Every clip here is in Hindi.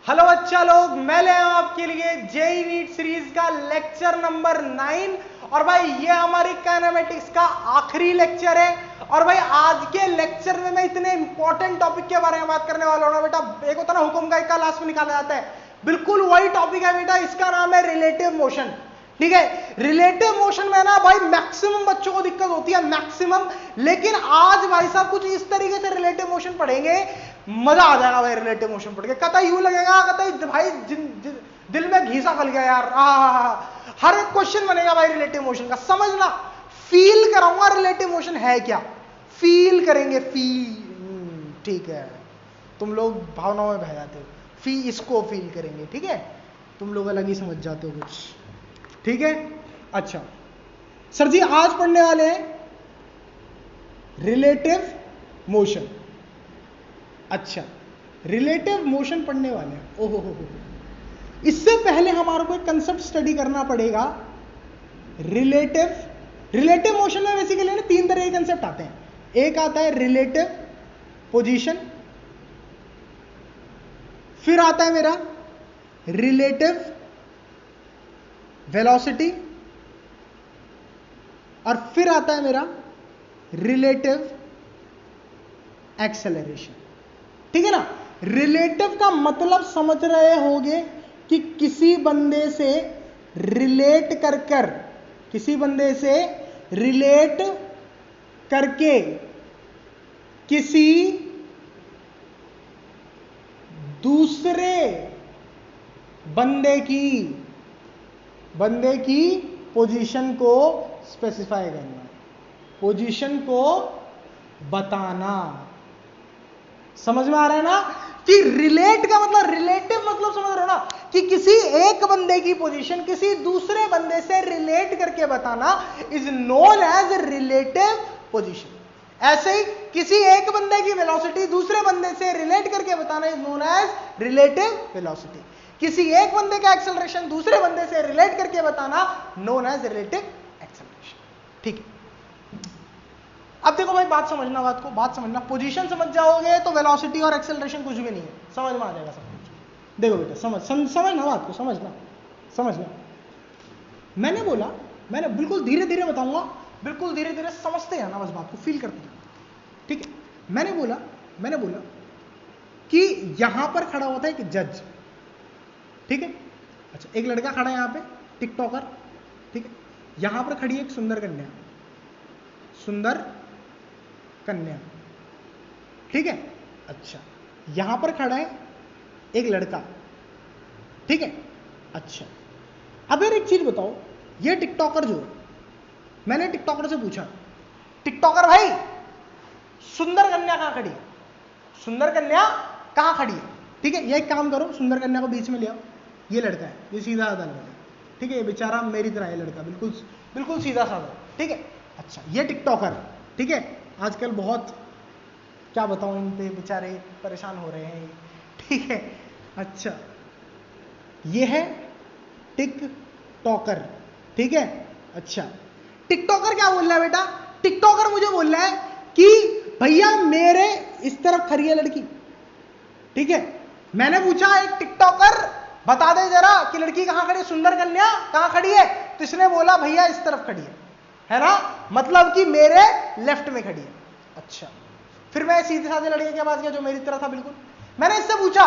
हेलो बच्चा लोग, मैं ले आया आपके लिए जेई नीट सीरीज का लेक्चर नंबर 9। और भाई ये हमारी काइनेमेटिक्स का आखिरी लेक्चर है। और भाई आज के लेक्चर में मैं इतने इंपॉर्टेंट टॉपिक के बारे में बात करने वाला हूं ना बेटा। एक होता ना हुक्म का इक्का लास्ट में निकाला जाता है, बिल्कुल वही टॉपिक है बेटा। इसका नाम है रिलेटिव मोशन। ठीक है, रिलेटिव मोशन में ना भाई मैक्सिमम बच्चों को दिक्कत होती है, मैक्सिमम। लेकिन आज भाई साहब कुछ इस तरीके से रिलेटिव मोशन पढ़ेंगे, मजा आ जाएगा भाई। रिलेटिव मोशन पढ़ के कतई यूं लगेगा, कतई भाई दिल में घीसा फल गया यार। हर एक क्वेश्चन बनेगा भाई रिलेटिव मोशन का। समझना, फील कराऊंगा रिलेटिव मोशन है क्या, फील करेंगे। ठीक है, तुम लोग भावनाओं में बह जाते हो, इसको फील करेंगे। ठीक है, तुम लोग अलग ही समझ जाते हो कुछ। ठीक है, अच्छा सर जी आज पढ़ने वाले हैं रिलेटिव मोशन। अच्छा, रिलेटिव मोशन पढ़ने वाले हैं। ओहो हो। इससे पहले हमारे को एक कंसेप्ट स्टडी करना पड़ेगा। रिलेटिव मोशन में बेसिकली ना तीन तरह के कंसेप्ट आते हैं। एक आता है रिलेटिव पोजीशन, फिर आता है मेरा रिलेटिव वेलोसिटी, और फिर आता है मेरा रिलेटिव एक्सेलरेशन। ठीक है ना। रिलेटिव का मतलब समझ रहे होंगे कि किसी बंदे से रिलेट करके किसी दूसरे बंदे की पोजीशन को स्पेसिफाई करना, पोजीशन को बताना। समझ में आ रहा है ना कि रिलेट का मतलब, रिलेटिव मतलब समझ रहे हो ना कि किसी एक बंदे की पोजीशन किसी दूसरे बंदे से रिलेट करके बताना is known as relative position. ऐसे ही किसी एक बंदे की वेलोसिटी दूसरे बंदे से रिलेट करके बताना is known as relative velocity. किसी एक बंदे का एक्सेलरेशन दूसरे बंदे से रिलेट करके बताना नोन एज रिलेटिव एक्सेलरेशन। ठीक है, अब देखो भाई बात समझना, बात समझना। पोजीशन समझ जाओगे तो वेलोसिटी और एक्सेलरेशन कुछ भी नहीं है, समझ में आ जाएगा सब कुछ। देखो बेटा समझना बात को, समझना। मैंने बोला, मैंने बिल्कुल धीरे धीरे बताऊंगा, बिल्कुल धीरे धीरे समझते जाना, बस बात को फील करते जाना। ठीक है, मैंने बोला कि यहां पर खड़ा होता है एक जज। ठीक है, अच्छा एक लड़का खड़ा है यहां पे, टिकटॉकर। ठीक है, यहां पर खड़ी है एक सुंदर कन्या। ठीक है, अच्छा यहां पर खड़ा है एक लड़का। ठीक है, अच्छा अब यार एक चीज बताओ, ये टिकटॉकर जो है, मैंने टिकटॉकर से पूछा, टिकटॉकर भाई सुंदर कन्या कहां खड़ी है, सुंदर कन्या कहां खड़ी है। ठीक है, ये एक काम करो, सुंदर कन्या को बीच में ले आओ। ये लड़का है, ये सीधा साधा लड़का है। ठीक है, ये बेचारा मेरी तरह है लड़का, बिल्कुल सीधा साधा। ठीक है, अच्छा ये टिकटॉकर। ठीक है, आजकल बहुत क्या बताऊं इन पे, बेचारे परेशान हो रहे हैं। ठीक है, अच्छा ये है टिकटॉकर। ठीक है, अच्छा टिकटॉकर क्या बोल रहा है बेटा, टिकटॉकर मुझे बोल रहा है कि भैया मेरे इस तरफ खड़ी है लड़की। ठीक है, मैंने पूछा एक टिकटॉकर बता दे जरा कि लड़की कहां खड़ी है, सुंदर कन्या कहां खड़ी है। तो इसने बोला भैया इस तरफ खड़ी है ना, मतलब कि मेरे लेफ्ट में खड़ी है। अच्छा, फिर मैं सीधे साधे लड़के के पास गया जो मेरी तरह था बिल्कुल। मैंने इससे पूछा,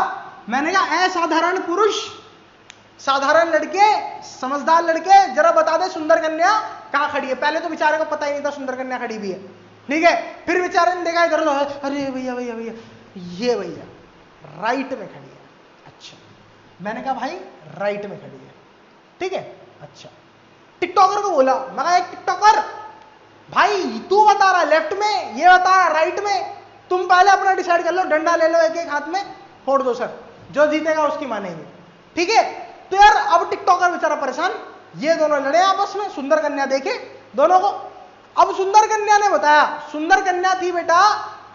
मैंने कहा असाधारण पुरुष, साधारण लड़के, समझदार लड़के, जरा बता दे सुंदर कन्या कहां खड़ी है। पहले तो बेचारे को पता ही नहीं था सुंदर कन्या खड़ी भी है। ठीक है, फिर बेचारे ने देखा इधर, अरे भैया ये भैया राइट में खड़ी है। अच्छा, मैंने कहा भाई राइट में खड़ी है। ठीक है, अच्छा टिकटॉकर को बोला, मैं एक टिकटॉकर भाई तू बता रहा लेफ्ट में, ये बता रहा राइट में, तुम पहले अपना डिसाइड कर लो, डंडा ले लो एक हाथ में, फोड़ दो सर, जो जीतेगा उसकी मानेंगे। ठीक है, तो यार अब टिकटॉकर बेचारा परेशान, ये दोनों लड़े आपस में, सुंदर कन्या देखे दोनों को। अब सुंदर कन्या ने बताया, सुंदर कन्या थी बेटा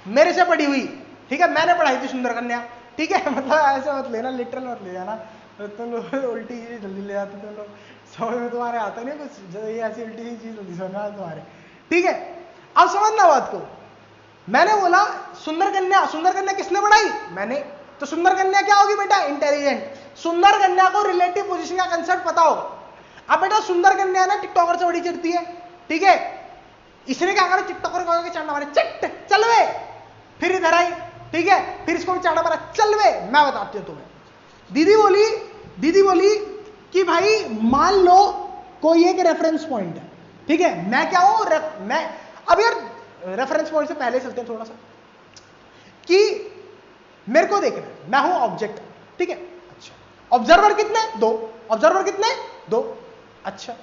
मेरे से पढ़ी हुई। ठीक है, मैंने पढ़ाई थी सुंदर कन्या। ठीक है, मतलब ऐसे मत लेना, लिटरल मत ले जाना, तुम लोग उल्टी चीज जल्दी ले जाते, तुम लोग समझ में तुम्हारे आता नहीं कुछ, ये ऐसी उल्टी चीज जल्दी समझ में तुम्हारे। ठीक है, अब समझना बात को। मैंने बोला सुंदर कन्या किसने पढ़ाई, मैंने। तो तो सुंदर कन्या क्या होगी बेटा? इंटेलिजेंट। सुंदर कन्या को रिलेटिव पोजीशन का कंसेप्ट पता होगा। अब बेटा सुंदर कन्या ना टिकटॉकर से बड़ी चिढ़ती है, ठीक है, इसने क्या करा, टिकटॉकर को चांटा मारे, चट चल वे, फिर इधर आई, ठीक है, फिर इसको भी चांटा मारा, चल वे। मैं बताती हूं तुम्हें। दीदी बोली कि भाई मान लो कोई एक रेफरेंस पॉइंट है, ठीक है, मैं क्या हूं, मैं अब यार रेफरेंस पॉइंट से पहले चलते हैं थोड़ा सा, कि मेरे को देखना है, मैं हूं ऑब्जेक्ट, ठीक है, अच्छा, ऑब्जर्वर कितने? 2। ऑब्जर्वर कितने? 2। अच्छा,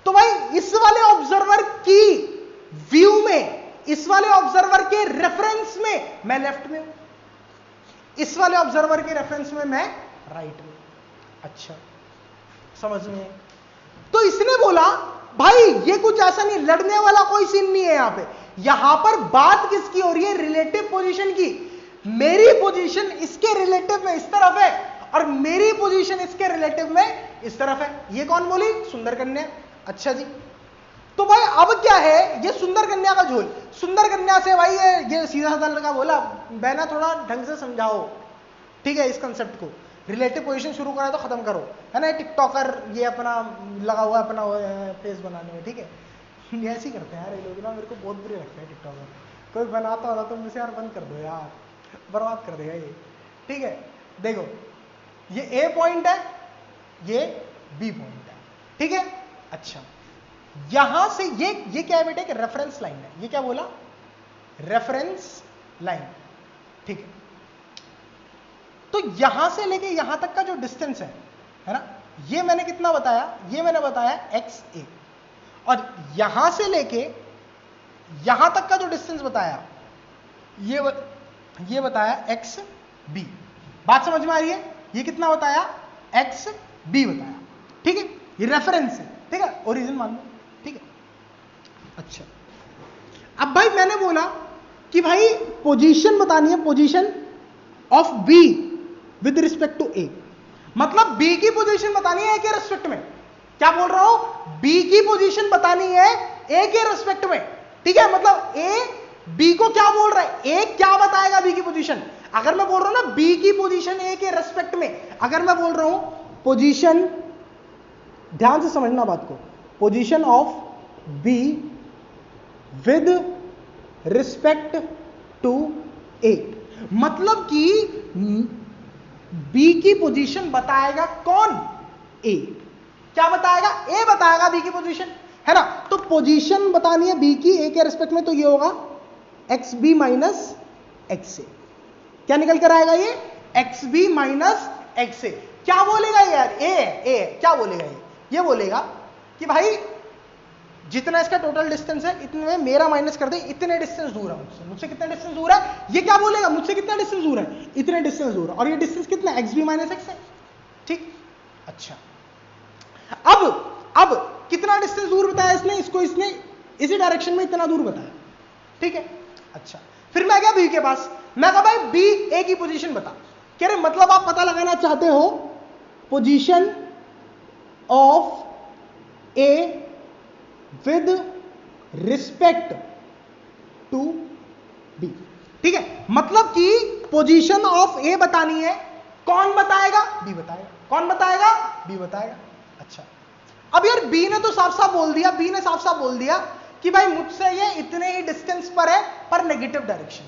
तो भाई इस वाले ऑब्जर्वर की व्यू में, इस वाले ऑब्जर्वर के रेफरेंस में मैं लेफ्ट में हूं, इस वाले ऑब्जर्वर के रेफरेंस में मैं राइट में। अच्छा, समझ में? तो इसने बोला भाई ये कुछ ऐसा नहीं, लड़ने वाला कोई सीन नहीं है यहां पे, यहां पर बात किसकी हो रही है? रिलेटिव पोजीशन की। मेरी पोजीशन इसके रिलेटिव में इस तरफ है और मेरी पोजीशन इसके रिलेटिव में इस तरफ है। ये कौन बोली? सुंदर कन्या। अच्छा जी, तो भाई अब क्या है, ये सुंदर कन्या का झोल। सुंदर कन्या से भाई ये सीधा साधा लड़का बोला, बहना थोड़ा ढंग से समझाओ, ठीक है, इस कंसेप्ट को, रिलेटिव पोजीशन शुरू करा तो खत्म करो, है ना। टिकटॉकर ये अपना लगा हुआ अपना फेस बनाने में, ठीक है, ये ऐसे ही करते हैं यार ये लोग ना, मेरे को बहुत बुरे लगते हैं टिकटॉकर। कोई बनाता होला तो मुझे यार बंद कर दो यार, बर्बाद कर देगा ये, ठीक है। देखो ये ए पॉइंट है, ये बी पॉइंट है, ठीक है। अच्छा, यहां से ये क्या है बेटे? कि रेफरेंस लाइन है। ये क्या बोला? रेफरेंस लाइन, ठीक है। तो यहां से लेके यहां तक का जो डिस्टेंस है ना, ये मैंने कितना बताया? ये मैंने बताया XA, और यहां से लेके यहां तक का जो डिस्टेंस बताया ये बताया XB। बात समझ में आ रही है? ये कितना बताया? XB बताया, ठीक है। ये रेफरेंस है, ठीक है, ओरिजिन मान लो, ठीक है। अच्छा, अब भाई मैंने बोला कि भाई पोजीशन बतानी है, position of B with respect to A, मतलब B की पोजीशन बतानी है A के रेस्पेक्ट में। क्या बोल रहा हूं? B की पोजीशन बतानी है A के रेस्पेक्ट में, ठीक है। मतलब A B को क्या बोल रहा है? A क्या बताएगा B की पोजीशन? अगर मैं बोल रहा हूं ना B की पोजीशन A के रेस्पेक्ट में, अगर मैं बोल रहा हूं पोजीशन, ध्यान से समझना बात को, position of B with respect to A, मतलब कि B की पोजीशन बताएगा कौन? A। क्या बताएगा? A बताएगा B की पोजीशन, है ना। तो पोजीशन बतानी है B की A के रेस्पेक्ट में, तो ये होगा XB माइनस XA। क्या निकल कर आएगा? ये XB माइनस XA। क्या बोलेगा यार? A क्या बोलेगा? ये बोलेगा कि भाई जितना इसका टोटल डिस्टेंस है इतने में मेरा माइनस कर दे, इतने डिस्टेंस दूर है मुझसे। मुझसे कितना डिस्टेंस दूर है? ये क्या बोलेगा? मुझसे कितना डिस्टेंस दूर है? इतने डिस्टेंस दूर है। और ये डिस्टेंस कितना? XB माइनस XA, ठीक। अच्छा, अब कितना डिस्टेंस दूर बताया इसने? इसको इसने इसी डायरेक्शन में इतना दूर बताया, ठीक है। अच्छा, फिर मैं गया B के पास, मैं कहा भाई B A की पोजीशन बता। कह रहे मतलब आप पता लगाना चाहते हो position of A with respect to B, ठीक है। मतलब कि पोजीशन ऑफ A बतानी है, कौन बताएगा? B बताएगा। कौन बताएगा? B बताएगा। अच्छा, अब यार B ने तो साफ साफ बोल दिया, B ने साफ साफ बोल दिया कि भाई मुझसे ये इतने ही डिस्टेंस पर है, पर नेगेटिव डायरेक्शन।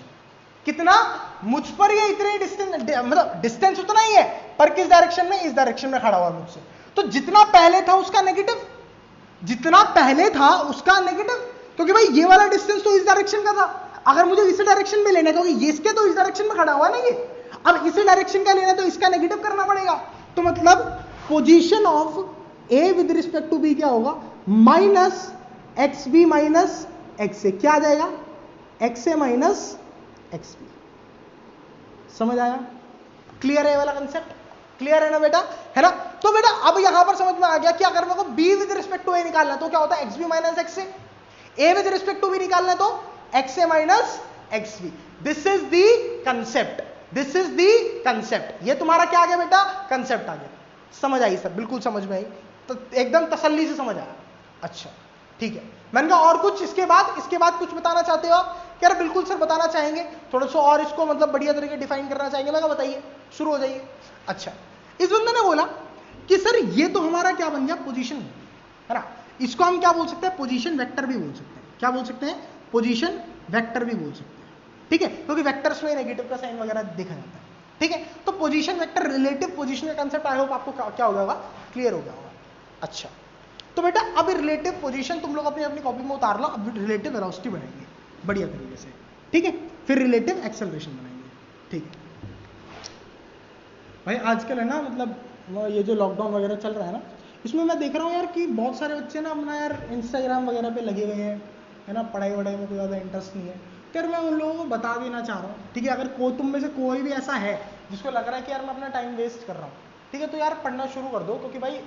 कितना? मुझ पर ये इतने ही डिस्टेंस, मतलब डिस्टेंस उतना ही है, पर किस डायरेक्शन में? इस डायरेक्शन में खड़ा हुआ मुझसे। तो जितना पहले था उसका नेगेटिव, जितना पहले था उसका नेगेटिव, क्योंकि भाई ये वाला डिस्टेंस तो इस डायरेक्शन का था। अगर मुझे इस डायरेक्शन में लेना है, क्योंकि ये इसके तो इस डायरेक्शन में खड़ा हुआ है ना ये, अब इसी डायरेक्शन का लेना है तो इसका नेगेटिव करना पड़ेगा। तो मतलब position of A with respect to B क्या होगा? Minus XB minus XA। क्या आ जाएगा? XA minus XB। समझ आया? क्लियर है ये वाला कंसेप्ट? क्लियर है ना बेटा? है ना। तो बेटा अब यहां पर समझ में आ गया कि अगर मेरे को B with respect to A निकालना है तो क्या होता है? XB minus XA। A with respect to B निकालना है तो XA minus XB। This is the concept, this is the concept. ये तुम्हारा क्या आ गया बेटा? कंसेप्ट आ गया। समझ आई सर? बिल्कुल समझ में आई, तो एकदम तसल्ली से समझ आया। अच्छा ठीक है, मैंने कहा और कुछ इसके बाद कुछ बताना चाहते हो आप? यार बिल्कुल सर बताना चाहेंगे, थोड़ा सा और इसको मतलब बढ़िया तरीके डिफाइन करना चाहेंगे। मैं कहा बताइए, शुरू हो जाइए। अच्छा, इस बंदे ने बोला कि सर ये तो हमारा क्या बन गया, पोजीशन है ना, इसको हम क्या बोल सकते हैं, पोजीशन वेक्टर भी बोल सकते हैं। क्या बोल सकते हैं, पोजीशन वेक्टर भी बोल सकते हैं, ठीक है, क्योंकि वेक्टर्स में नेगेटिव का साइन वगैरह देखा जाता है, ठीक है। तो पोजीशन वेक्टर, रिलेटिव पोजीशन का कंसेप्ट आई होप आपको क्या हो गया होगा, क्लियर हो गया होगा। अच्छा, तो बेटा अब रिलेटिव पोजीशन तुम लोग अपनी अपनी कॉपी में उतार लो, अब रिलेटिव वेलोसिटी बनाएंगे बढ़िया तरीके से, ठीक है, फिर रिलेटिव एक्सेलरेशन बनाएंगे, ठीक है। भाई आजकल है ना, मतलब ये जो लॉकडाउन वगैरह चल रहा है ना, इसमें मैं देख रहा हूँ यार कि बहुत सारे बच्चे ना अपना यार इंस्टाग्राम वगैरह पे लगे हुए हैं, है ना, पढ़ाई वढ़ाई में कोई ज़्यादा इंटरेस्ट नहीं है। यार मैं उन लोगों को बता देना चाह रहा हूँ, ठीक है, अगर तुम में से कोई भी ऐसा है जिसको लग रहा है कि यार मैं अपना टाइम वेस्ट कर रहा हूँ, ठीक है, तो यार पढ़ना शुरू कर दो, क्योंकि भाई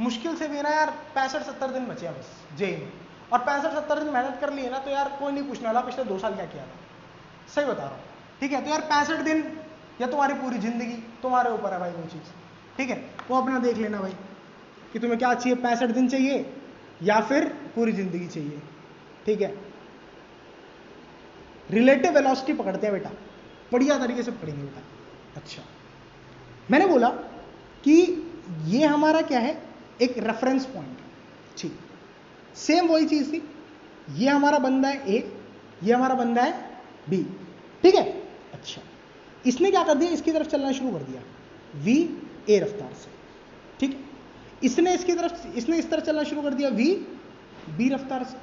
मुश्किल से भी ना यार 65-70 दिन बचे हैं बस जेई में, और 65-70 दिन मेहनत कर लिए ना तो यार कोई नहीं पूछने वाला पिछले 2 साल क्या किया था, सही बता रहा हूँ, ठीक है। तो यार 65 दिन या तुम्हारी पूरी जिंदगी, तुम्हारे ऊपर है भाई वो चीज़, ठीक है, वो अपना देख लेना भाई कि तुम्हें क्या चाहिए, 65 दिन चाहिए या फिर पूरी जिंदगी चाहिए, ठीक है। रिलेटिव वेलोसिटी पकड़ते हैं बेटा, बढ़िया तरीके से पकड़ेंगे बेटा। अच्छा, मैंने बोला कि ये हमारा क्या है, एक रेफरेंस पॉइंट, ठीक, सेम वही चीज थी, ये हमारा बंदा है ए, ये हमारा बंदा है बी, ठीक है। अच्छा, इसने क्या कर दिया, इसकी तरफ चलना शुरू कर दिया v a रफ्तार से, ठीक, इसने इस तरफ चलना शुरू कर दिया v b रफ्तार से,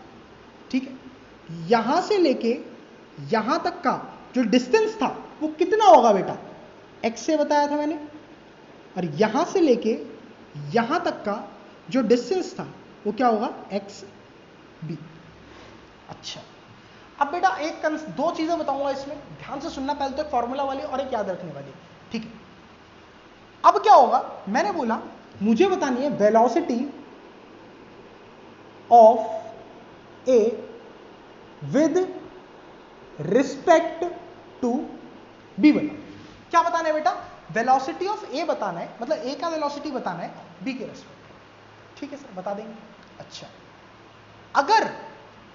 ठीक है। यहां से लेके यहां तक का जो डिस्टेंस था वो कितना होगा बेटा, x से बताया था मैंने, और यहां से लेके यहां तक का जो डिस्टेंस था वो क्या होगा, x b। अच्छा, अब बेटा दो चीजें बताऊंगा इसमें, ध्यान से सुनना, पहले तो एक फॉर्मूला वाली और एक याद रखने वाली, ठीक है। अब क्या होगा, मैंने बोला मुझे बतानी है velocity of A with respect to B. बता क्या बताना है बेटा, वेलोसिटी ऑफ ए बताना है, मतलब ए का वेलोसिटी बताना है बी के रिस्पेक्ट, ठीक है सर बता देंगे। अच्छा, अगर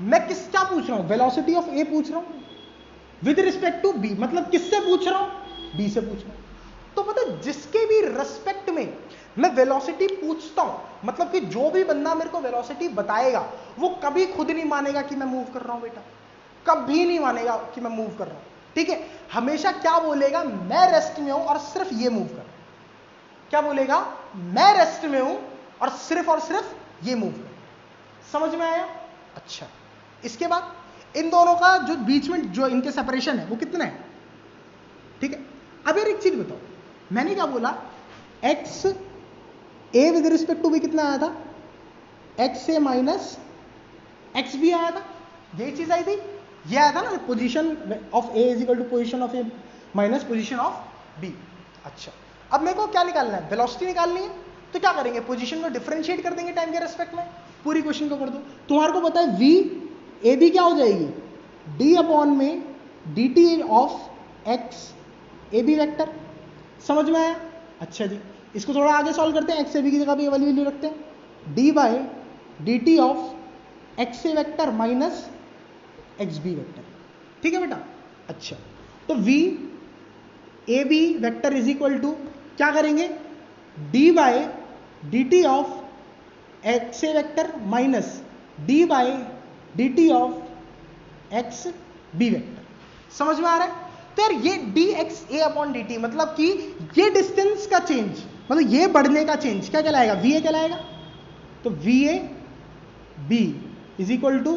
मैं क्या पूछ रहा हूं, वेलोसिटी ऑफ ए पूछ रहा हूं विद रिस्पेक्ट टू बी, मतलब किससे पूछ रहा हूं, बी से पूछ रहा हूं। तो पता है जिसके भी रिस्पेक्ट में मैं वेलोसिटी पूछता हूं, मतलब कि जो भी बंदा मेरे को वेलोसिटी बताएगा वो कभी खुद नहीं मानेगा कि मैं मूव कर रहा हूं बेटा, कभी नहीं मानेगा कि मैं मूव कर रहा हूं, ठीक है। हमेशा क्या बोलेगा, मैं रेस्ट में हूं और सिर्फ ये मूव कर रहा हूं। क्या बोलेगा, मैं रेस्ट में हूं और सिर्फ ये मूव कर रहा हूं। समझ में आया। अच्छा, इसके बाद इन दोनों का जो बीच में जो इनके सेपरेशन है वो कितना है, ठीक है। अब यार एक चीज बताओ, मैंने क्या बोला, X A with respect to B कितना आया था, X A minus X B आया था, यही चीज आई थी, ये आया था ना, position of A is equal to position of A minus position of B. अच्छा, अब मेरे को क्या निकालना है, वेलोसिटी निकालनी है, तो क्या करेंगे, पोजीशन को डिफरेंशिएट कर देंगे टाइम के रेस्पेक्ट में, पूरी क्वेश्चन को कर दो। तुम्हारे को पता है वी ए बी क्या हो जाएगी, डी अपॉन में D T of X A B vector. समझ में आया। अच्छा जी, इसको थोड़ा आगे सॉल्व करते हैं, एक्स ए बी की जगह पे वाली वैल्यू रखते हैं, D by D T of X A vector minus X B vector, ठीक है बेटा। अच्छा, तो V A B vector is equal to क्या करेंगे, D by D T of X A vector minus D by D T of X B vector. समझ में आ रहा है। तो यार ये D X A upon D T, मतलब कि ये डिस्टेंस का चेंज, मतलब ये बढ़ने का चेंज क्या कहलाएगा, वी ए कहलाएगा। तो V A B is equal to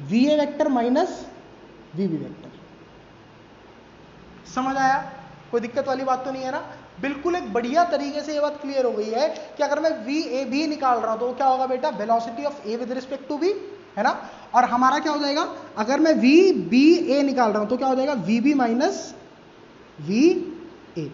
V A vector minus V B vector. समझ आया, कोई दिक्कत वाली बात तो नहीं है ना। बिल्कुल एक बढ़िया तरीके से ये बात क्लियर हो गई है कि अगर मैं वी ए बी निकाल रहा हूं तो क्या होगा बेटा, velocity of A with respect to B, है ना। और हमारा क्या हो जाएगा, अगर मैं वी बी ए निकाल रहा हूं तो क्या हो जाएगा, V B minus V A,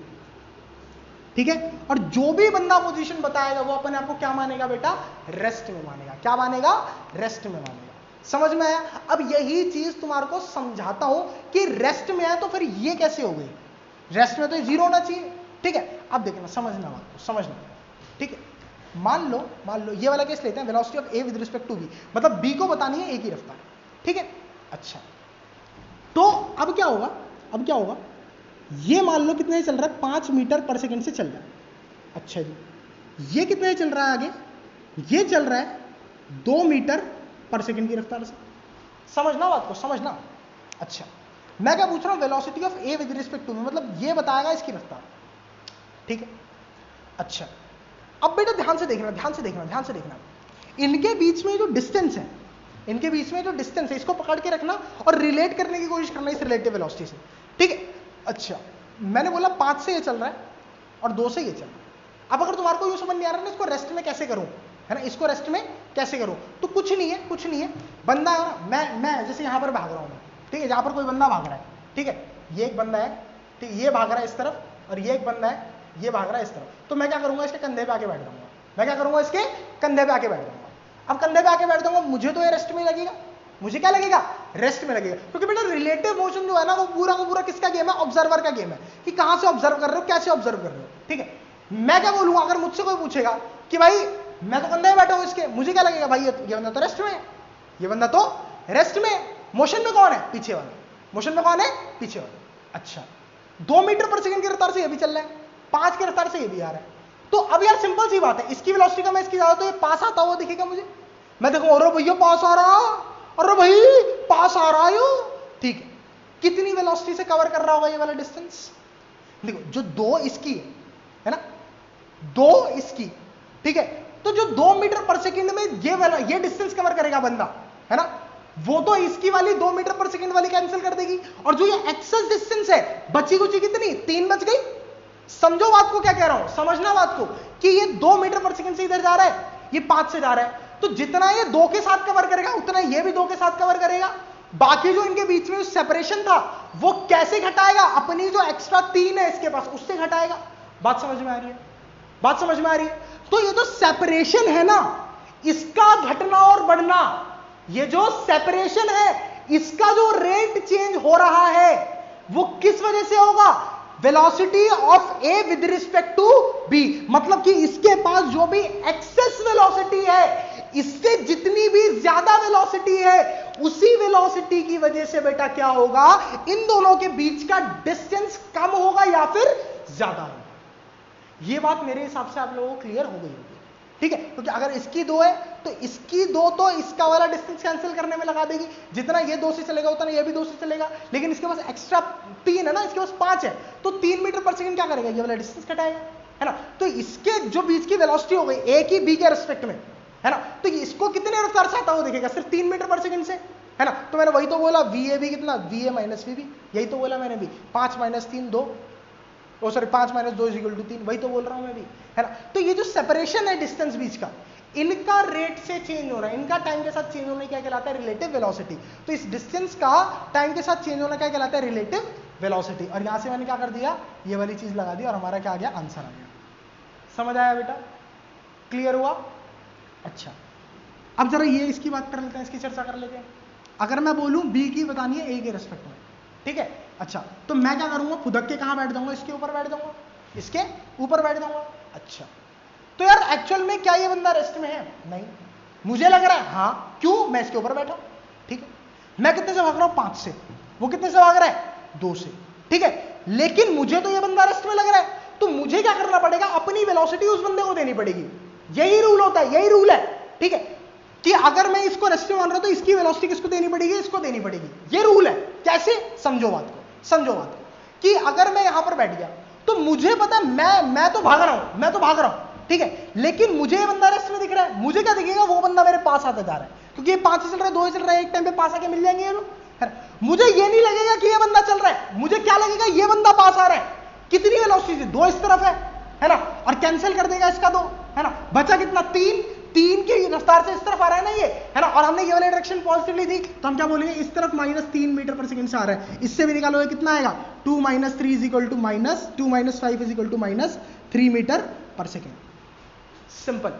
ठीक है। और जो भी बंदा पोजीशन बताएगा वो अपने आप को क्या मानेगा बेटा, रेस्ट में मानेगा। क्या मानेगा, रेस्ट में मानेगा। समझ में आया। अब यही चीज तुम्हारे को समझाता हूं कि रेस्ट में है तो फिर ये कैसे हो गई, रेस्ट में तो जीरो होना चाहिए, ठीक है। अब देखना, समझना बात को, समझना, ठीक है। मान लो ये वाला केस लेते हैं, velocity of A with respect to B, मतलब बी को बतानी है ए की रफ्तार, ठीक है। अच्छा, तो अब क्या होगा, अब क्या होगा, ये मान लो कितने चल रहा है, 5 मीटर पर सेकंड से चल रहा है। अच्छा जी, ये कितने चल रहा है आगे, ये चल रहा है 2 मीटर पर सेकंड की रफ्तार से। समझना बात को, समझना। अच्छा, मैं क्या पूछ रहा हूं, velocity of A with respect to, मतलब ये बताएगा इसकी रफ्तार, ठीक है। अच्छा, अब बेटा ध्यान से देखना, ध्यान से देखना, ध्यान से देखना, इनके बीच में जो डिस्टेंस है, इनके बीच में जो डिस्टेंस है, इसको पकड़ के रखना और रिलेट करने की कोशिश करना इस रिलेटिव वेलोसिटी से, ठीक है। अच्छा, मैंने बोला 5 से ये चल रहा है और 2 से ये चल रहा है। अब अगर तुम्हारे को यूं समझ नहीं आ रहा ना, इसको रेस्ट में कैसे करूं, है ना, इसको रेस्ट में कैसे करूं, तो कुछ नहीं है, कुछ नहीं है, बंदा है ना, मैं जैसे यहां पर भाग रहा हूं मैं, ठीक है, जहां पर कोई बंदा भाग रहा है, ठीक है, ये एक बंदा है, ठीक, ये भाग रहा है इस तरफ, और ये एक बंदा है, ये भाग रहा है इस तरफ। तो मैं क्या करूंगा, इसके कंधे पे आके बैठ जाऊंगा, मैं क्या करूंगा, इसके कंधे पे आके बैठ जाऊंगा। अब कंधे पे आके बैठ जाऊंगा, मुझे तो ये रेस्ट में लगेगा, मुझे क्या लगेगा, रेस्ट में लगेगा, क्योंकि बेटा रिलेटिव मोशन जो है ना, वो पूरा का पूरा किसका गेम है, ऑब्जर्वर का गेम है, कि कहां से ऑब्जर्व कर रहे हो, कैसे ऑब्जर्व कर रहे हो, ठीक है। मैं क्या बोलूंगा, अगर मुझसे कोई पूछेगा कि भाई मैं तो कंधे पे बैठा हूं इसके, मुझे क्या लगेगा, भाई ये बंदा तो रेस्ट में है, ये बंदा तो रेस्ट में, मोशन में कौन है, पीछे वाला, मोशन में कौन है, पीछे वाला। अच्छा, 2 मीटर पर सेकंड की रफ्तार से ये भी चल रहा है, 5 की रफ्तार से ये भी आ रहा है। तो अब यार सिंपल सी बात है, इसकी वेलोसिटी का मैं इसकी ज्यादा, तो ये पास आता हुआ दिखेगा मुझे, मैं देखूंगा अरे भैया पास आ रहा, अरे भाई पास आ रहा है, ठीक है। कितनी वेलोसिटी से कवर कर रहा होगा ये वाला डिस्टेंस, देखो जो 2 इसकी है ना, 2 इसकी, ठीक है, तो जो 2 मीटर पर सेकंड में ये डिस्टेंस कवर करेगा बंदा, है ना, वो तो इसकी वाली 2 मीटर पर सेकंड वाली कैंसिल कर देगी, और जो ये एक्सेस डिस्टेंस है बची कुची कितनी, 3 बच गई। समझो बात को, क्या कह रहा हूं, समझना बात को, कि ये 2 मीटर पर सेकंड से इधर जा रहा है, ये 5 से जा रहा है, तो जितना ये 2 के साथ कवर करेगा उतना ये भी 2 के साथ कवर करेगा। बाकी जो इनके बीच में सेपरेशन था वो कैसे घटाएगा, अपनी जो एक्स्ट्रा 3 है इसके पास उससे घटाएगा। बात समझ में आ रही है, बात समझ में आ रही है। तो ये जो सेपरेशन है ना, इसका घटना और बढ़ना, ये जो सेपरेशन है इसका जो रेट चेंज हो रहा है वो किस वजह से होगा, velocity of A with respect to B, मतलब कि इसके पास जो भी एक्सेस वेलोसिटी है, इससे जितनी भी ज्यादा वेलोसिटी है, उसी वेलोसिटी की वजह से बेटा क्या होगा, इन दोनों के बीच का डिस्टेंस कम होगा या फिर ज्यादा होगा। यह बात मेरे हिसाब से आप लोगों को क्लियर हो गई होगी, ठीक है, क्योंकि अगर इसकी 2 है तो इसकी 2 तो इसका वाला डिस्टेंस कैंसिल करने में लगा देगी, जितना ये 2 से चलेगा उतना ये भी 2 से चलेगा, लेकिन इसके पास एक्स्ट्रा 3 है ना, इसके पास 5 है, तो 3 मीटर पर सेकंड क्या करेगा, ये वाला डिस्टेंस घटाएगा, है ना। तो इसके जो बीच की वेलोसिटी हो गई ए की बी के रिस्पेक्ट में, है ना, तो इसको कितने रफ्तार से आता हुआ देखेगा, सिर्फ 3 मीटर पर सेकंड से, है ना। तो मैंने वही तो बोला, वी ए भी कितना, V A minus V B, यही तो बोला मैंने भी, 5 - 3 2, ओ सॉरी 5 - 2 = 3, वही तो बोल रहा हूं मैं भी, है ना। तो ये जो सेपरेशन है डिस्टेंस बीच का, इनका रेट से चेंज होना, इनका टाइम के साथ चेंज होना क्या कहलाता है, रिलेटिव वेलोसिटी। तो इस डिस्टेंस का टाइम के साथ चेंज होना क्या कहलाता है, रिलेटिव वेलोसिटी। और यहां से मैंने क्या कर दिया, ये वाली चीज लगा दी और हमारा क्या आ गया, आंसर आ गया। समझ आया बेटा, क्लियर हुआ। अच्छा, अब जरा ये इसकी बात कर लेते हैं, इसकी चर्चा कर लेते हैं। अगर मैं बोलूं बी की बतानी है ए के रेस्पेक्ट में, ठीक है, अच्छा, तो मैं क्या करूंगा, फुदक के कहां बैठ जाऊंगा, इसके ऊपर बैठ जाऊंगा, इसके ऊपर बैठ जाऊंगा। अच्छा, तो यार एक्चुअल में क्या ये बंदा रेस्ट में है, नहीं, मुझे लग रहा है हाँ, क्यों, मैं इसके ऊपर बैठा हूं, ठीक है, मैं कितने से भाग रहा हूं, 5 से, वो कितने से भाग रहा है, 2 से, ठीक है, लेकिन मुझे तो ये बंदा रेस्ट में लग रहा है, तो मुझे क्या करना पड़ेगा, अपनी वेलोसिटी उस बंदे को देनी पड़ेगी। यही रूल होता है, यही रूल है, ठीक है, कि अगर मैं इसको रेस्ट में मान रहा हूं तो इसकी वेलोसिटी किसको देनी पड़ेगी, इसको देनी पड़ेगी। ये रूल है। कैसे, समझो बात को, समझो बात को, कि अगर मैं यहां पर बैठ गया तो मुझे पता है मैं तो भाग रहा हूं, मैं तो भाग रहा हूं, ठीक है, लेकिन मुझे ये बंदा रेस्ट में दिख रहा है, मुझे क्या दिखेगा, वो बंदा मेरे पास आता जा रहा है, क्योंकि ये 5 से चल रहा है, 2 से चल रहा है, एक टाइम पे पास आके मिल जाएंगे ये लोग, मुझे ये नहीं लगेगा कि ये बंदा चल रहा है, मुझे क्या लगेगा, ये बंदा पास आ रहा है। कितनी वेलोसिटी, 2 इस तरफ है ना, और कैंसिल कर देगा इसका 2, है ना, बचा कितना, 3 की रफ्तार से इस तरफ आ रहा है ना ये, है ना, और हमने ये वाली डायरेक्शन पॉजिटिवली दी, तो हम क्या बोलेंगे, इस तरफ -3 मीटर पर सेकंड से आ रहा है, इससे भी निकालोगे कितना आएगा, 2 - 3 = -2 - 5 = -3 मीटर पर सेकंड। सिंपल,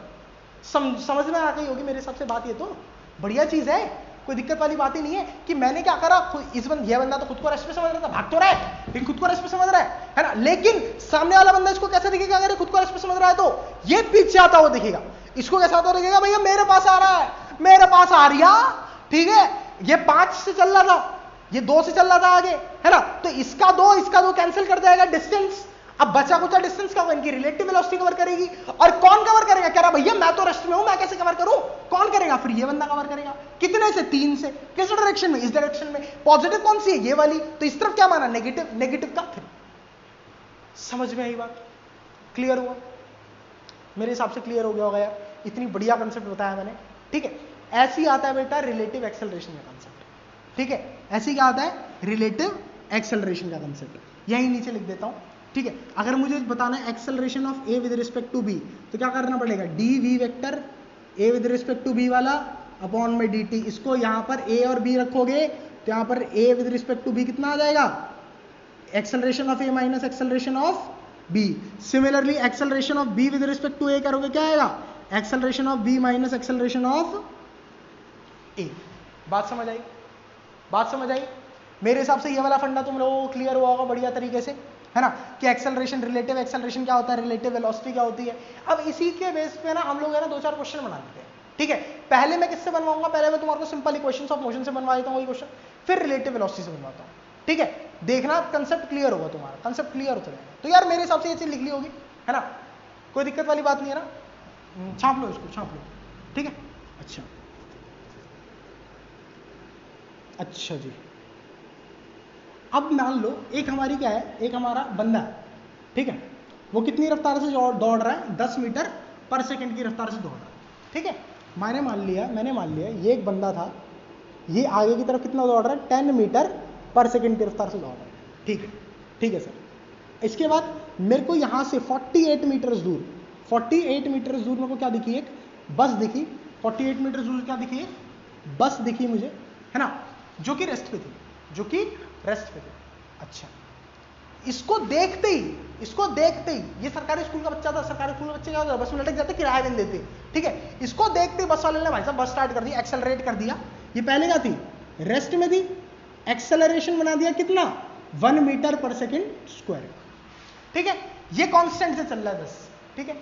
समझ में आ गई होगी मेरे हिसाब से बात। ये तो बढ़िया चीज है, कोई दिक्कत वाली बात ही नहीं है कि मैंने क्या करा, ये बंदा तो खुद को रेस्ट में समझ रहा था, भाग तो रहा है लेकिन खुद को रेस्ट में समझ रहा है ना, लेकिन सामने वाला बंदा इसको कैसे दिखेगा, अगर खुद को रेस्ट में समझ रहा है तो ये पीछे आता हुआ दिखेगा, इसको कैसा आता हुआ दिखेगा, भैया मेरे पास आ रहा है, मेरे पास आ रिया, ठीक है, ये 5 से चल रहा था, ये 2 से चल रहा था आगे, है ना, तो इसका 2 कैंसिल कर जाएगा डिस्टेंस। अब बचा कुचा डिस्टेंस क्या होगा, इनकी रिलेटिव वेलोसिटी कवर करेगी। और कौन कवर करेगा, कह रहा भैया मैं तो रेस्ट में हूं, मैं कैसे कवर करूं, कौन करेगा, फिर ये बंदा कवर करेगा। कितने से, 3 से। किस डायरेक्शन में, इस डायरेक्शन में। पॉजिटिव कौन सी है, ये वाली, तो इस तरफ क्या माना, नेगेटिव, नेगेटिव का 3। समझ में आई बात, क्लियर हुआ, मेरे हिसाब से क्लियर हो गया होगा यार, इतनी बढ़िया कंसेप्ट बताया मैंने, ठीक है। ऐसी आता है बेटा रिलेटिव एक्सेलरेशन का कंसेप्ट, ठीक है, ऐसी क्या आता है, रिलेटिव एक्सेलरेशन का कंसेप्ट। यही नीचे लिख देता हूं, ठीक है। अगर मुझे बताना है acceleration of A with respect to B, तो क्या करना पड़ेगा, D V vector A with respect to B वाला अपॉन में डी टी। इसको यहां पर ए और बी रखोगे तो यहां पर A with respect to B कितना आ जाएगा, acceleration of A minus acceleration of B. Similarly acceleration of B with respect to A करोगे क्या आएगा, acceleration of B minus acceleration of A. बात समझ आई, बात समझ आई। मेरे हिसाब से ये वाला फंडा तुम लोगों को क्लियर हुआ होगा बढ़िया तरीके से, है ना, कि एक्सेलरेशन, रिलेटिव एक्सेलरेशन क्या होता है, रिलेटिव वेलोसिटी क्या होती है। अब इसी के बेस पे ना हम लोग है ना 2-4 क्वेश्चन बना लेते हैं, ठीक है। पहले मैं किससे बनवाऊंगा, पहले मैं तुम्हारे को सिंपल इक्वेशंस ऑफ मोशन से बनवा देता हूं वही क्वेश्चन, फिर रिलेटिव वेलोसिटी से बनवाता हूं, ठीक है। देखना कंसेप्ट क्लियर होगा तुम्हारा, कंसेप्ट क्लियर होता रहेगा। तो यार मेरे हिसाब से ये चीज लिख ली होगी, है ना, कोई दिक्कत वाली बात नहीं है ना, छाप लो इसको, छाप लो, ठीक है। अच्छा अच्छा जी, अब मान लो एक हमारी क्या है, एक हमारा बंदा है, ठीक है, वो कितनी रफ्तार से दौड़ रहा है, 10 मीटर पर सेकंड की रफ्तार से दौड़ रहा है, ठीक है। मैंने मान लिया ये एक बंदा था, ये आगे की तरफ कितना दौड़ रहा है, 10 मीटर पर सेकंड की रफ्तार से दौड़ रहा है, ठीक है, ठीक है सर। इसके बाद मेरे को यहां से 48 मीटर दूर, 48 मीटर दूर मेरे को क्या दिखी, एक बस दिखी, 48 मीटर दूर क्या दिखी, एक बस दिखी मुझे, है ना, जो कि रेस्ट पे थी, जो कि रेस्ट पे थी। अच्छा, इसको देखते ही ये सरकारी स्कूल का बच्चा था, सरकारी स्कूल के बच्चे क्या होता है, बस में लटक जाते, किराया भी नहीं देते, ठीक है। इसको देखते ही बस वाले ने भाई साहब बस स्टार्ट कर दी, एक्सेलरेट कर दिया। ये पहले क्या थी, रेस्ट में थी, एक्सेलरेशन बना दिया कितना, 1 मीटर पर सेकंड स्क्वायर, ठीक है। ये कांस्टेंट से चल रहा है 10, ठीक है।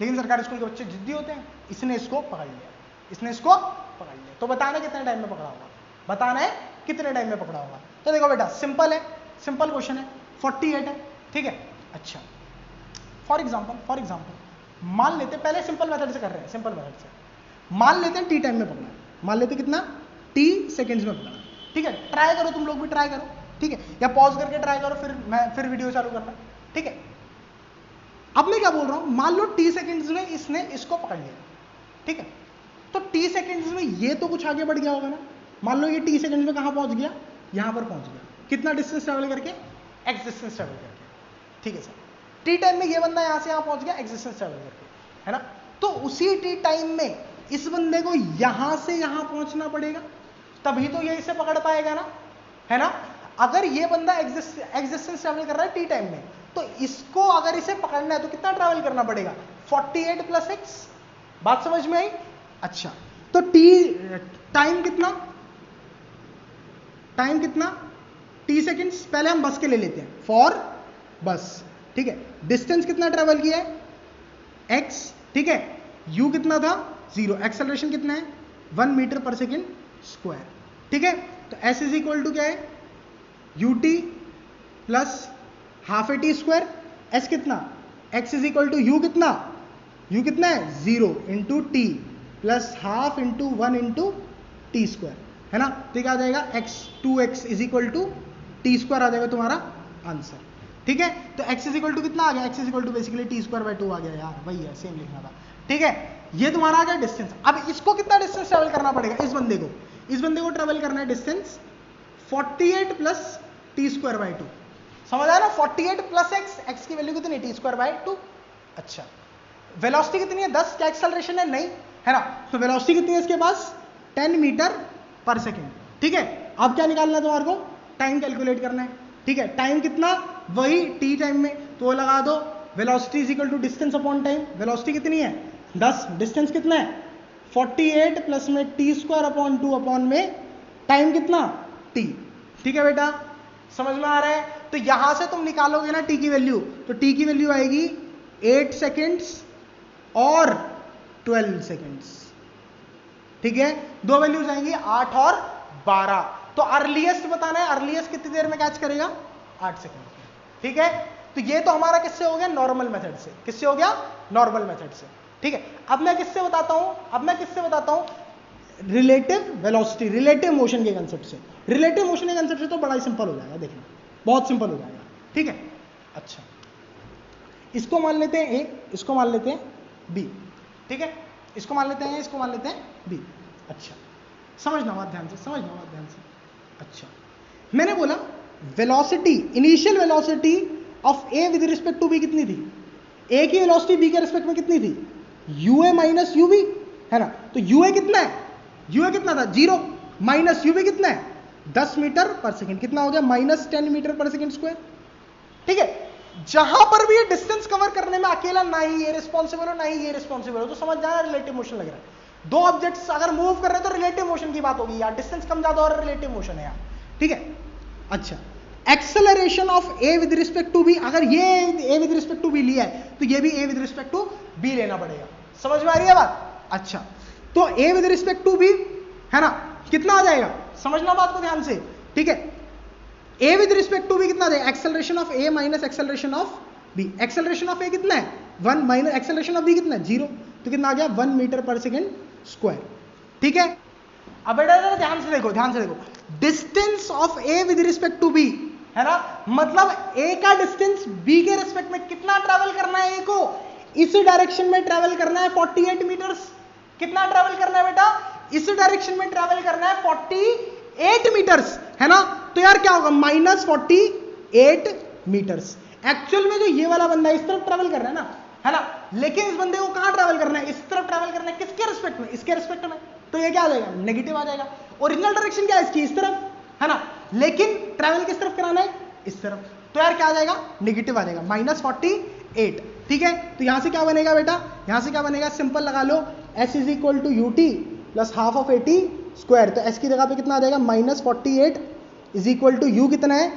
लेकिन सरकारी स्कूल के बच्चे जिद्दी होते हैं, इसने इसको पकड़ लिया, इसने इसको पकड़ लिया। तो बताना कितने टाइम में पकड़ा होगा, बताना है कितने टाइम में पकड़ा होगा। तो देखो बेटा सिंपल है, सिंपल क्वेश्चन है, 48 है, ठीक है। अच्छा, फॉर एग्जांपल मान लेते, पहले सिंपल मेथड से कर रहे हैं, सिंपल मेथड से मान लेते हैं टी टाइम में पकड़ा, मान लेते कितना, टी सेकंड्स में पकड़ा, ठीक है। ट्राई करो, तुम लोग भी ट्राई करो, ठीक है, या पॉज करके ट्राई करो, फिर वीडियो चालू करना, ठीक है। अब मैं क्या बोल रहा हूं, मान लो टी सेकंड्स में इसने इसको पकड़ लिया, ठीक है। तो टी सेकंड्स में ये तो कुछ आगे बढ़ गया होगा ना, मान लो ये टी सेकंड में कहां पहुंच गया, यहां पर पहुंच गया, कितना डिस्टेंस ट्रेवल करके, एक्स डिस्टेंस ट्रेवल करके, ठीक है सर। टी टाइम में ये बंदा यहां से यहां पहुंच गया, एक्स डिस्टेंस ट्रेवल करके, है ना। तो उसी टी टाइम में इस बंदे को यहां से यहां पहुंचना पड़ेगा, तभी तो ये इसे पकड़ पाएगा ना, है ना। अगर ये बंदा एक्स डिस्टेंस ट्रेवल कर रहा है टी टाइम में, तो इसको अगर इसे पकड़ना है तो कितना ट्रेवल करना पड़ेगा, 48 + x। बात समझ में आई। अच्छा, तो टाइम कितना, टी सेकंड्स। पहले हम बस के ले लेते हैं, फॉर बस, ठीक है। डिस्टेंस कितना ट्रेवल किया है, x, ठीक है। u कितना था, 0। एक्सेलरेशन कितना है, 1 मीटर पर सेकंड स्क्वायर, ठीक है। तो s इज इक्वल टू क्या है, ut plus half a t square. s कितना, x is equal to u कितना, u कितना है, 0 into t plus half into 1 into t square, है ना। तो क्या आ जाएगा, x is equal to t square आ जाएगा तुम्हारा आंसर, ठीक है। तो x इज इक्वल टू कितना आ गया, x is equal to basically t²/2 आ गया यार, वही है, सेम लिखना था, ठीक है। ये तुम्हारा आ गया डिस्टेंस। अब इसको कितना डिस्टेंस ट्रेवल करना पड़ेगा, इस बंदे को ट्रेवल करना है डिस्टेंस 48 + t²/2। समझ आया ना, 48 + x की वैल्यू कितनी, t²/2। अच्छा, वेलोसिटी कितनी है, 10। क्या एक्सेलरेशन है, नहीं, है ना। तो वेलोसिटी कितनी है इसके पास, 10 मीटर पर सेकंड, ठीक है। अब क्या निकालना है तुम्हारे को, टाइम कैलकुलेट करना है, ठीक है। टाइम कितना, वही टी टाइम में, तो लगा दो velocity is equal to distance upon time. Velocity कितनी है, 10, डिस्टेंस कितना है, 48 प्लस में t²/2 अपॉन में टाइम कितना, t, ठीक है बेटा, समझ में आ रहा है। तो यहां से तुम निकालोगे ना t की वैल्यू, तो t की वैल्यू आएगी 8 सेकेंड्स और 12 सेकेंड्स, ठीक है। दो वैल्यूज आएंगी 8 और 12। तो अर्लीस्ट बताना है, अर्लीस्ट कितनी देर में कैच करेगा? 8 सेकंड में। ठीक है, तो ये तो हमारा किससे हो गया? नॉर्मल मेथड से। किससे हो गया? नॉर्मल मेथड से। ठीक है, अब मैं किससे बताता हूं? रिलेटिव वेलोसिटी, रिलेटिव मोशन के कंसेप्ट से। रिलेटिव मोशन के कंसेप्ट से तो बड़ा ही सिंपल हो जाएगा, देखना बहुत सिंपल हो जाएगा। ठीक है, अच्छा इसको मान लेते हैं ए, इसको मान लेते हैं बी। ठीक है, इसको मान लेते हैं, इसको मान लेते हैं बी। अच्छा समझना बात ध्यान से, अच्छा मैंने बोला velocity, initial velocity of A with respect to B कितनी थी? ए की वेलोसिटी बी के रिस्पेक्ट में कितनी थी? यूए माइनस यूबी, है ना? तो यूए कितना है? यूए कितना था? 0 माइनस यूबी कितना है? 10 मीटर पर सेकेंड। कितना हो गया? Minus 10 metre per second square. ठीक है, जहां पर भी ये डिस्टेंस कवर करने में अकेला ना ही ये रिस्पॉन्सिबल हो ना ही ये रिस्पॉन्सिबल हो, तो समझ जाना रिलेटिव मोशन लग रहा है। दो ऑब्जेक्ट्स अगर मूव कर रहे हैं तो रिलेटिव मोशन की बात होगी यार, डिस्टेंस कम ज्यादा और रिलेटिव मोशन है यार। ठीक है, अच्छा acceleration of A with respect to B, अगर ये A with respect to B लिया है तो ये भी A with respect to B लेना पड़ेगा। समझ में आ रही है बात? अच्छा तो A with respect to B है ना, कितना आ जाएगा? समझना बात को ध्यान से। ठीक है, ए विद रिस्पेक्ट टू बी कितना आ जाएगा? Acceleration of A minus acceleration of b. Acceleration of a कितना है? 1 माइनस एक्सेलरेशन ऑफ बी कितना है? 0। तो कितना आ गया? 1 मीटर पर सेकेंड स्क्वायर। ठीक है, अब बेटा ध्यान से देखो, distance of A with respect to B है ना, मतलब ए का डिस्टेंस बी के रिस्पेक्ट में कितना ट्रैवल करना है? ए को इस डायरेक्शन में ट्रैवल करना है 48 मीटर्स। कितना ट्रैवल करना है बेटा? इस डायरेक्शन में ट्रैवल करना है 48 मीटर्स, है ना? तो यार क्या होगा? Minus 48 metres. एक्चुअल में जो ये वाला बंदा इस तरफ ट्रैवल कर रहा है ना, है ना, लेकिन इस बंदे को कहां ट्रैवल करना है? इस तरफ ट्रैवल करना है। किसके रिस्पेक्ट में? इसके रिस्पेक्ट में। तो ये क्या आ जाएगा? नेगेटिव आ जाएगा। ओरिजिनल डायरेक्शन क्या है इसकी? इस तरफ, है ना, लेकिन ट्रैवल किस तरफ कराना है? इस तरफ। तो यार क्या आ जाएगा? नेगेटिव आ जाएगा, माइनस 48। ठीक है, तो यहां से क्या बनेगा बेटा? यहां से क्या बनेगा? सिंपल लगा लो, s is equal to u t plus half of 80 square. तो s की जगह पे कितना आ जाएगा? Minus 48 is equal to u कितना है?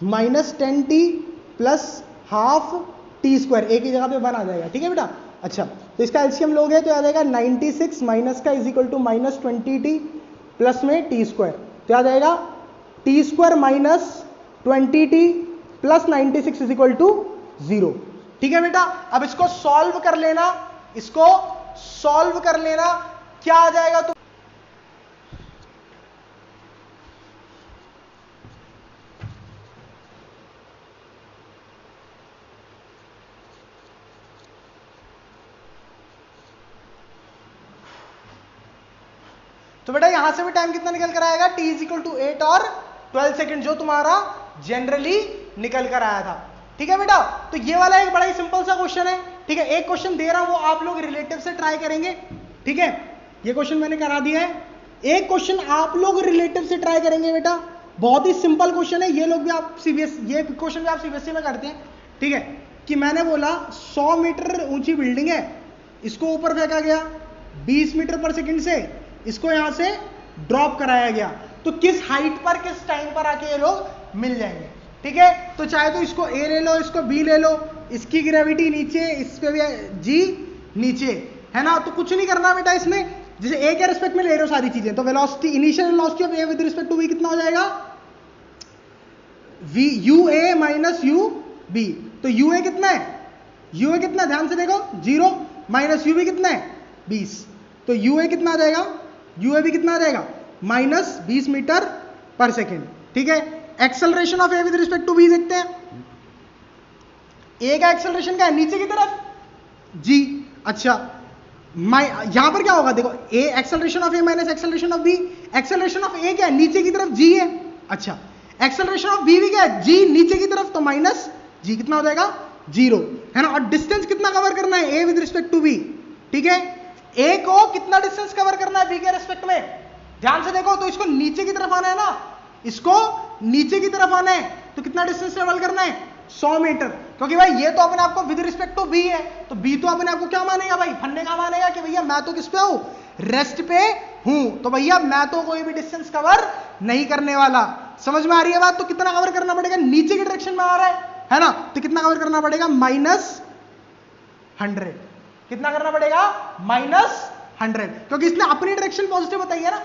Minus 10t plus half t square. A की जगह पे 1 आ जाएगा। ठीक है बेटा, अच्छा तो इसका एलसीएम लोगे तो आ जाएगा 96 माइनस का is equal to minus 20t plus में टी स्क्वायर। तो आ जाएगा T square minus 20t plus 96 is equal to 0। ठीक है बेटा, अब इसको सॉल्व कर लेना, क्या आ जाएगा? तो बेटा यहां से भी टाइम कितना निकल कर आएगा? t इज इक्वल टू 8 और 12 सेकेंड, जो तुम्हारा जनरली निकल कर आया था। ठीक है बेटा, तो ये वाला एक बड़ा ही सिंपल सा क्वेश्चन है। ठीक है, एक क्वेश्चन दे रहा हूं, वो आप लोग रिलेटिव से ट्राई करेंगे। ठीक है, ये क्वेश्चन मैंने करा दिया है, एक क्वेश्चन आप लोग रिलेटिव से ट्राई करेंगे बेटा। बहुत ही सिंपल क्वेश्चन है, ये लोग भी आप ये क्वेश्चन भी आप सीबीएसई में करते हैं। ठीक है, कि मैंने बोला 100 मीटर ऊंची बिल्डिंग है, इसको ऊपर फेंका गया 20 मीटर पर सेकेंड से, इसको यहां से ड्रॉप कराया गया, तो किस हाइट पर किस टाइम पर आके ये लोग मिल जाएंगे? ठीक है, तो चाहे तो इसको ए ले लो, इसको बी ले लो, इसकी ग्रेविटी नीचे, इस पे भी जी नीचे, है ना, तो कुछ नहीं करना बेटा इसमें, जैसे ए के रिस्पेक्ट में ले रहे हो सारी चीजें, तो velocity, initial velocity of A with respect to B कितना हो जाएगा? V U A minus U B. तो यू ए कितना है? यू ए कितना, ध्यान से देखो, 0 माइनस यू बी कितना है? 20। तो यू ए कितना आ जाएगा? यू ए बी कितना आ जाएगा? Minus 20 metre per second. ठीक है, acceleration of A with respect to B देखते हैं। ए का एक्सेलरेशन क्या है? नीचे की तरफ जी। अच्छा यहां पर क्या होगा? देखो a, acceleration of A minus acceleration of b. Acceleration of a क्या है? नीचे की तरफ जी है। अच्छा एक्सेलरेशन ऑफ बी भी क्या है? जी नीचे की तरफ, तो माइनस जी कितना हो जाएगा? 0, है ना। और डिस्टेंस कितना कवर करना है? ए विद रिस्पेक्ट टू बी। ठीक है, ए को कितना डिस्टेंस कवर करना है बी के रिस्पेक्ट में? ध्यान से देखो, तो इसको नीचे की तरफ आना है ना, इसको नीचे की तरफ आना है, तो कितना डिस्टेंस ट्रेवल करना है? 100 मीटर। क्योंकि भाई ये तो अपने आप को विद रिस्पेक्ट टू बी है, तो बी तो अपने आप को क्या मानेगा भाई? फन्ने का मानेगा कि भैया मैं तो किस पे हूं? रेस्ट पे हूं, तो भैया मैं तो कोई भी डिस्टेंस कवर नहीं करने वाला। समझ में आ रही है बात? तो कितना कवर करना पड़ेगा? नीचे की डायरेक्शन में आ रहा है ना, तो कितना कवर करना पड़ेगा? -100। कितना करना पड़ेगा? -100, क्योंकि इसने अपनी डायरेक्शन पॉजिटिव बताई है ना।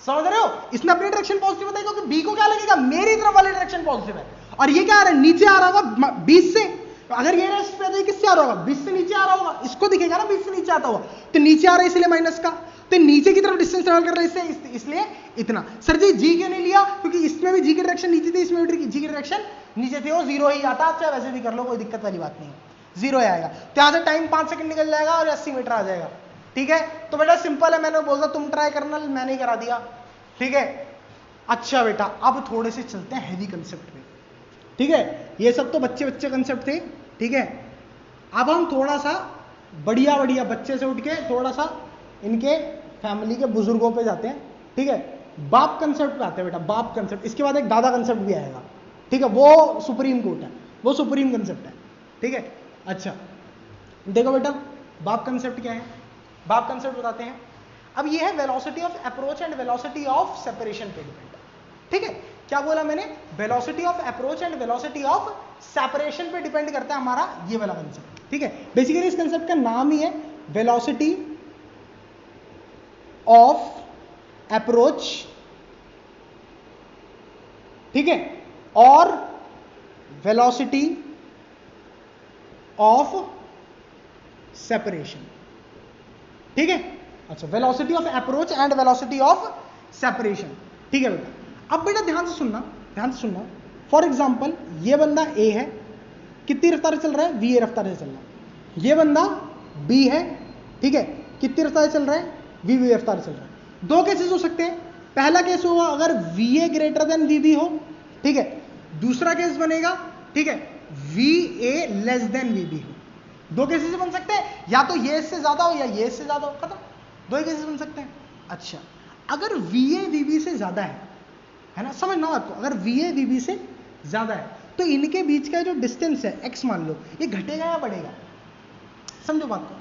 समझ रहे हो? इसने अपनी डायरेक्शन पॉजिटिव बताई क्योंकि बी को क्या लगेगा, मेरी तरफ वाली डायरेक्शन पॉजिटिव है, और ये क्या आ रहा है, नीचे आ रहा होगा 20 से। तो अगर ये रेस्ट पे है किससे आ रहा होगा, 20 से नीचे आ रहा होगा, इसको दिखेगा ना 20 से नीचे आता हुआ, तो नीचे आ रहा है इसलिए माइनस का, तो नीचे की तरफ डिस्टेंस ट्रेवल कर रहा है इससे, इसलिए इतना। सर जी जी क्यों नहीं लिया, क्योंकि इसमें भी जी की डायरेक्शन नीचे थी, इसमें भी जी की डायरेक्शन नीचे थी, वो जीरो ही आता, आप चाहे वैसे भी कर लो, कोई दिक्कत वाली बात नहीं है, जीरो ही आएगा। तो यहां से टाइम 5 सेकंड निकल जाएगा और 80 मीटर आ जाएगा। ठीक है, तो बेटा सिंपल है, मैंने बोला तुम ट्राई करना, मैंने ही करा दिया। ठीक है, अच्छा बेटा अब थोड़े से चलते हैं हैवी कंसेप्ट पे। ठीक है, ये सब तो बच्चे बच्चे कंसेप्ट थे। ठीक है, अब हम थोड़ा सा बढ़िया बढ़िया बच्चे से उठ के थोड़ा सा इनके फैमिली के बुजुर्गों पे जाते हैं। ठीक है, बाप कंसेप्ट पे आते हैं बेटा, बाप कंसेप्ट। इसके बाद एक दादा कंसेप्ट भी आएगा। ठीक है, वो सुप्रीम कोर्ट है, वो सुप्रीम कंसेप्ट है। ठीक है, अच्छा देखो बेटा बाप कंसेप्ट क्या है, बाप कंसेप्ट बताते हैं। अब ये है velocity of approach and velocity of separation पे डिपेंड। ठीक है, क्या बोला मैंने, velocity of approach and velocity of separation पे डिपेंड करता है हमारा ये वाला कंसेप्ट। ठीक है, बेसिकली इस कंसेप्ट का नाम ही है वेलोसिटी ऑफ अप्रोच, ठीक है, और वेलोसिटी ऑफ सेपरेशन। ठीक है, अच्छा velocity of approach and velocity of separation. ठीक है बेटा, अब बेटा ध्यान से सुनना, ध्यान से सुनना। फॉर एग्जांपल ये बंदा ए है, कितनी रफ्तार से चल रहा है, वी ए रफ्तार से चल रहा है। ये बंदा बी है, ठीक है, कितनी रफ्तार से चल रहा है, वी बी रफ्तार से चल रहा है। दो केसेस हो सकते हैं, पहला केस होगा अगर V A greater than V B हो, ठीक है, दूसरा केस बनेगा, ठीक है, V A less than V B हो। दो केसेस बन सकते हैं, या तो ये इससे ज्यादा हो या ये इससे ज्यादा हो, खत्म, दो ही केसेस बन सकते हैं। अच्छा अगर वी ए वी बी से ज्यादा है ना, समझना आपको, अगर वी ए वी बी से ज्यादा है तो इनके बीच का जो डिस्टेंस है एक्स मान लो, ये घटेगा या बढ़ेगा, समझो बात को।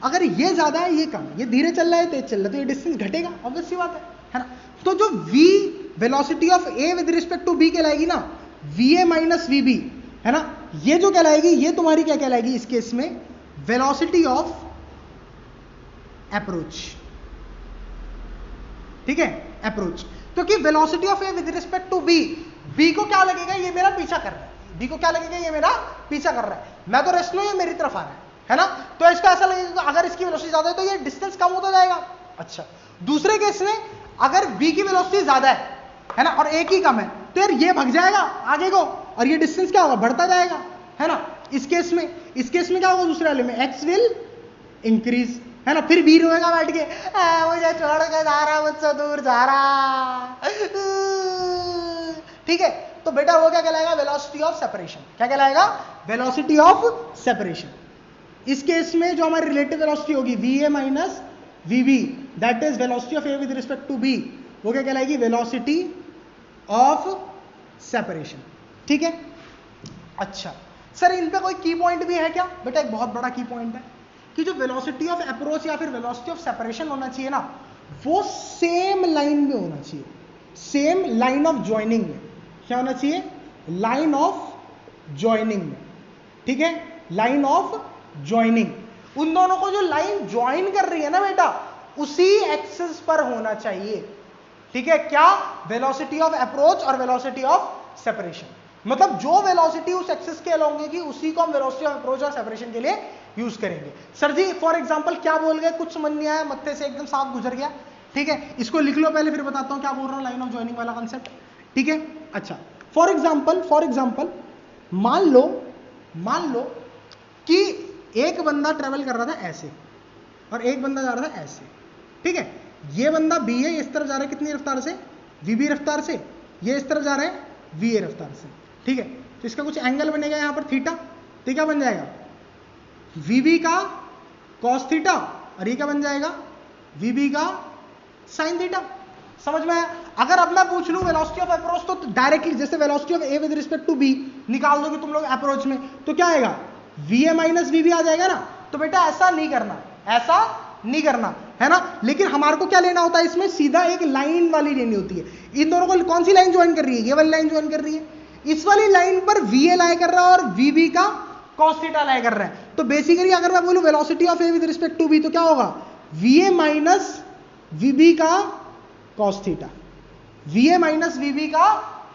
अगर ये ज्यादा है ये कम, ये धीरे चल रहा है तेज चल रहा है, तो ये डिस्टेंस घटेगा, ऑब्वियस सी बात है ना। तो जो v velocity of a with respect to b कहलाएगी ना, va माइनस vb, है ना, ये जो कहलाएगी ये तुम्हारी क्या कहलाएगी इस केस में, वेलोसिटी ऑफ अप्रोच। ठीक है, अप्रोच, क्योंकि velocity of a with respect to b को क्या लगेगा, ये मेरा पीछा कर रहा है, b को क्या लगेगा, ये मेरा पीछा कर रहा है, मैं तो रेस्ट लो, ये मेरी तरफ आ रहा है ना, तो इसका ऐसा लगेगा अगर इसकी वेलोसिटी ज्यादा है तो ये डिस्टेंस कम होता जाएगा। अच्छा दूसरे केस में अगर b की वेलोसिटी ज्यादा है ना, और a की कम है, तो यार ये भाग जाएगा आगे को और ये डिस्टेंस क्या होगा, बढ़ता जाएगा, है ना। इस केस में क्या होगा, दूसरे वाले में x विल इंक्रीज, है ना, फिर b रोएगा बैठ के, मुझे छोड़ के जा रहा, मुझसे दूर जा रहा। ठीक है, तो बेटा वो क्या कहलाएगा, वेलोसिटी ऑफ सेपरेशन। क्या कहलाएगा, वेलोसिटी ऑफ सेपरेशन। इस केस में जो हमारी रिलेटिव वेलोसिटी होगी va minus vb, that is velocity of a with respect to b, वो क्या कहलाएगी, वेलोसिटी ऑफ सेपरेशन। ठीक है, अच्छा सर इन पे कोई की पॉइंट भी है क्या, बेटा एक बहुत बड़ा की पॉइंट है कि जो वेलोसिटी ऑफ अप्रोच या फिर वेलोसिटी ऑफ सेपरेशन होना चाहिए ना, वो सेम लाइन में होना चाहिए, सेम लाइन ऑफ ज्वाइनिंग में। क्या होना चाहिए, लाइन ऑफ ज्वाइनिंग में। ठीक है, लाइन ऑफ ज्वाइनिंग, उन दोनों को जो लाइन ज्वाइन कर रही है ना बेटा, उसी एक्सिस पर होना चाहिए। ठीक है, क्या, वेलोसिटी ऑफ अप्रोच और वेलोसिटी ऑफ सेपरेशन, मतलब जो वेलोसिटी उस एक्सिस के अलोंग होगी उसी को हम वेलोसिटी ऑफ अप्रोच और सेपरेशन के लिए यूज करेंगे। सर जी फॉर एग्जांपल क्या बोल गए, कुछ समझ नहीं आया, मत्थे से एकदम साफ गुजर गया। ठीक है, इसको लिख लो पहले, फिर बताता हूं क्या बोल रहा हूं, लाइन ऑफ ज्वाइनिंग वाला कंसेप्ट। ठीक है, अच्छा फॉर एग्जाम्पल मान लो कि एक बंदा ट्रेवल कर रहा था ऐसे और एक बंदा जा रहा था ऐसे। ठीक है, ये बंदा बी है, इस तरफ जा रहा है कितनी रफ्तार से, वीबी रफ्तार से, ये इस तरफ जा रहा है वीए रफ्तार से। ठीक है, तो इसका कुछ एंगल बनेगा यहां पर थीटा, तो क्या बन जाएगा, वीबी का कॉस थीटा, और ये क्या बन जाएगा, वीबी का साइन थीटा। समझ में आया। अगर अब मैं पूछ लूं वेलोसिटी ऑफ अप्रोच, तो डायरेक्टली जैसे velocity of A with respect to B निकाल दोगे तुम लोग अप्रोच में, तो क्या आएगा, वीए माइनस वीबी आ जाएगा ना। तो बेटा ऐसा नहीं करना, है ना। लेकिन हमारे को क्या लेना होता है, इसमें सीधा एक लाइन वाली लेनी होती है। इन दोनों को कौन सी लाइन ज्वाइन कर रही है, ये वाली लाइन ज्वाइन कर रही है, इस वाली लाइन पर वीए लाई कर रहा है और वीबी का कॉस थीटा लाई कर रहा है। तो बेसिकली अगर मैं बोलूं velocity of A with respect to B, तो क्या होगा, वीए माइनस वीबी का cos theta, VA minus VB का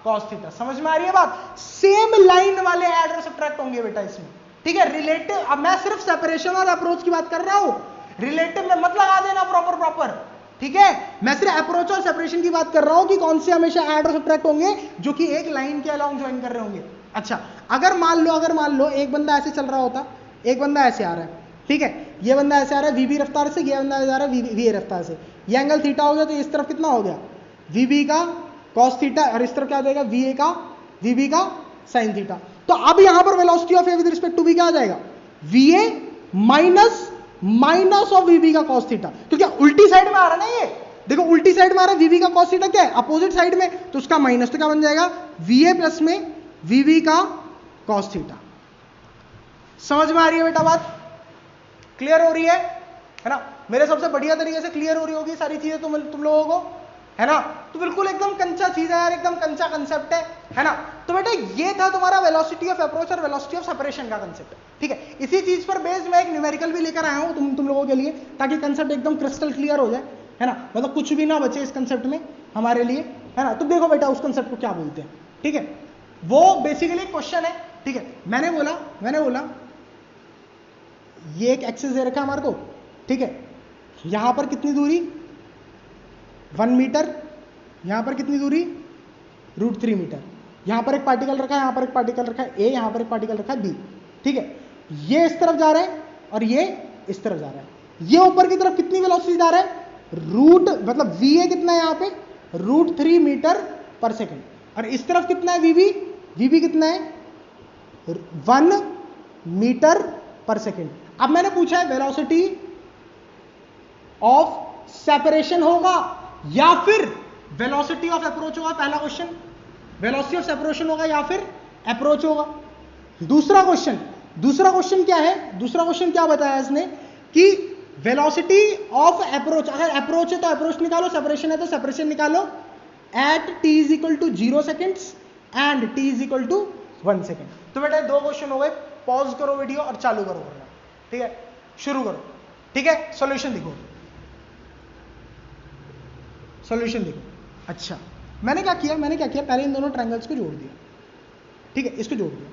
कॉस थीटा। समझ में आ रही है बात? सेम लाइन वाले ऐड और सब्ट्रैक्ट होंगे बेटा इसमें, ठीक है। रिलेटिव, अब मैं सिर्फ सेपरेशन और अप्रोच की बात कर रहा हूं, रिलेटिव में मत लगा देना प्रॉपर, ठीक है। मैं सिर्फ अप्रोच और सेपरेशन की बात कर रहा हूं कि कौन से हमेशा ऐड और सब्ट्रैक्ट होंगे, जो कि एक लाइन के अलोंग ज्वाइन कर रहे होंगे। अच्छा, अगर मान लो एक बंदा ऐसे चल रहा होता, एक बंदा ऐसे आ रहा है, ठीक है, ये बंदा ऐसे आ रहा है VB रफ्तार से, ये बंदा आ रहा है VA रफ्तार से, ये एंगल थीटा हो गया, तो इस तरफ कितना हो गया VB का कॉस थीटा, और इस तरफ क्या हो जाएगा VB का साइन थीटा। तो अब यहां पर velocity of A with respect to B क्या आ जाएगा, VA माइनस ऑफ VB का कॉस थीटा, क्योंकि उल्टी साइड में आ रहा है ना, ये देखो उल्टी साइड में आ रहा है, VB का कॉस थीटा क्या है, अपोजिट साइड में, तो उसका माइनस, तो क्या बन जाएगा VA प्लस में VB का कॉस थीटा। समझ में आ रही है बेटा बात? क्लियर हो रही है ना? मेरे सबसे बढ़िया तरीके से क्लियर हो रही होगी सारी चीजें तुम लोगों को, है ना? तो बिल्कुल एकदम कंचा चीज है यार, एकदम कंचा कंसेप्ट है ना? तो बेटा ये था तुम्हारा वेलोसिटी ऑफ अप्रोच और वेलोसिटी ऑफ सेपरेशन का कंसेप्ट, ठीक है। इसी चीज पर बेस्ड मैं एक न्यूमेरिकल भी लेकर आया हूं तुम लोगों के लिए, ताकि कंसेप्ट एकदम क्रिस्टल क्लियर हो जाए, है ना? मतलब कुछ भी ना बचे इस कंसेप्ट में हमारे लिए, है ना? तो देखो बेटा उस कंसेप्ट को क्या बोलते हैं, ठीक है। वो बेसिकली क्वेश्चन है, ठीक है। मैंने बोला ये एक एक्सिस दे रखा है हमारे को, ठीक है। यहां पर कितनी दूरी 1 मीटर, यहां पर कितनी दूरी √3 मीटर, यहां पर एक पार्टिकल रखा है, यहां पर एक पार्टिकल रखा है A, यहां पर एक पार्टिकल रखा है B, ठीक है। ये इस तरफ जा रहा है और ये इस तरफ जा रहा है। ये ऊपर की तरफ कितनी वेलोसिटी जा रहा है, मतलब VA कितना है यहां पे √3 मीटर पर सेकेंड, और इस तरफ कितना है VB कितना है 1 मीटर पर सेकेंड। अब मैंने पूछा है वेलोसिटी ऑफ सेपरेशन होगा या फिर वेलोसिटी ऑफ अप्रोच होगा। पहला क्वेश्चन वेलोसिटी ऑफ सेपरेशन होगा या फिर अप्रोच होगा। दूसरा क्वेश्चन क्या है, दूसरा क्वेश्चन क्या बताया इसने कि वेलोसिटी ऑफ अप्रोच, अगर अप्रोच है तो अप्रोच निकालो, सेपरेशन है तो सेपरेशन निकालो at t = 0 seconds and t = 1 second. तो बेटा 2 क्वेश्चन हो गए, पॉज करो वीडियो और चालू करो करना, ठीक है, शुरू करो, ठीक है। सॉल्यूशन देखो। अच्छा, मैंने क्या किया, पहले इन दोनों ट्रायंगल्स को जोड़ दिया, ठीक है, इसको जोड़ दिया,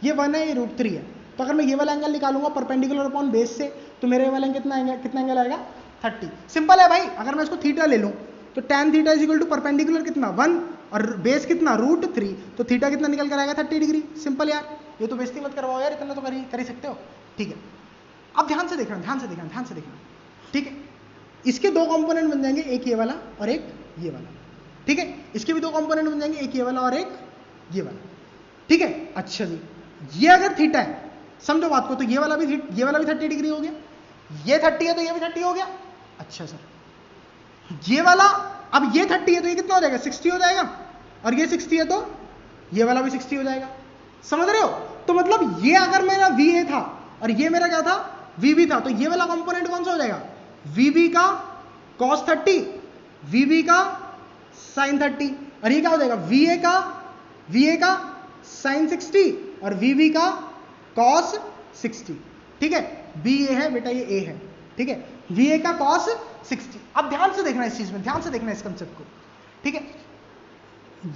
ये 1 है, ये √3 है। तो अगर मैं ये वाला एंगल निकालूंगा परपेंडिकुलर अपॉन बेस से, तो मेरे वाला कितना एंगल आएगा 30। सिंपल है भाई, अगर मैं इसको थीटा ले लूं तो tan थीटा = परपेंडिकुलर कितना 1 और बेस कितना √3, तो थीटा कितना निकल कर आएगा 30 डिग्री। सिंपल यार, ये तो बेइज्जती मत करवाओ यार, इतना तो कर ही सकते हो, ठीक है। अब ध्यान से देखना, ठीक है। इसके 2 कंपोनेंट बन जाएंगे, एक ये वाला और एक ये वाला, ठीक है। इसके भी 2 कंपोनेंट बन जाएंगे, एक ये वाला और एक ये वाला, ठीक है। अच्छा जी, ये अगर थीटा है, समझो बात को, तो ये वाला भी 30 डिग्री हो गया, ये 30 है तो ये भी 30 हो गया। अच्छा सर, ये वाला, अब ये 30 है तो ये कितना हो जाएगा 60 हो जाएगा, और ये 60 है तो ये वाला भी 60 हो जाएगा। समझ रहे हो? तो मतलब ये अगर मेरा VA था और ये मेरा क्या था VB था, तो ये वाला कंपोनेंट कौन सा हो जाएगा VB का cos 30, VB का sin 30, और ये क्या हो जाएगा VA का sin 60 और VB का cos 60, ठीक है। BA है बेटा, ये A है, ठीक है, VA का cos 60। अब ध्यान से देखना इस चीज में, ध्यान से देखना इस कंसेप्ट को, ठीक है।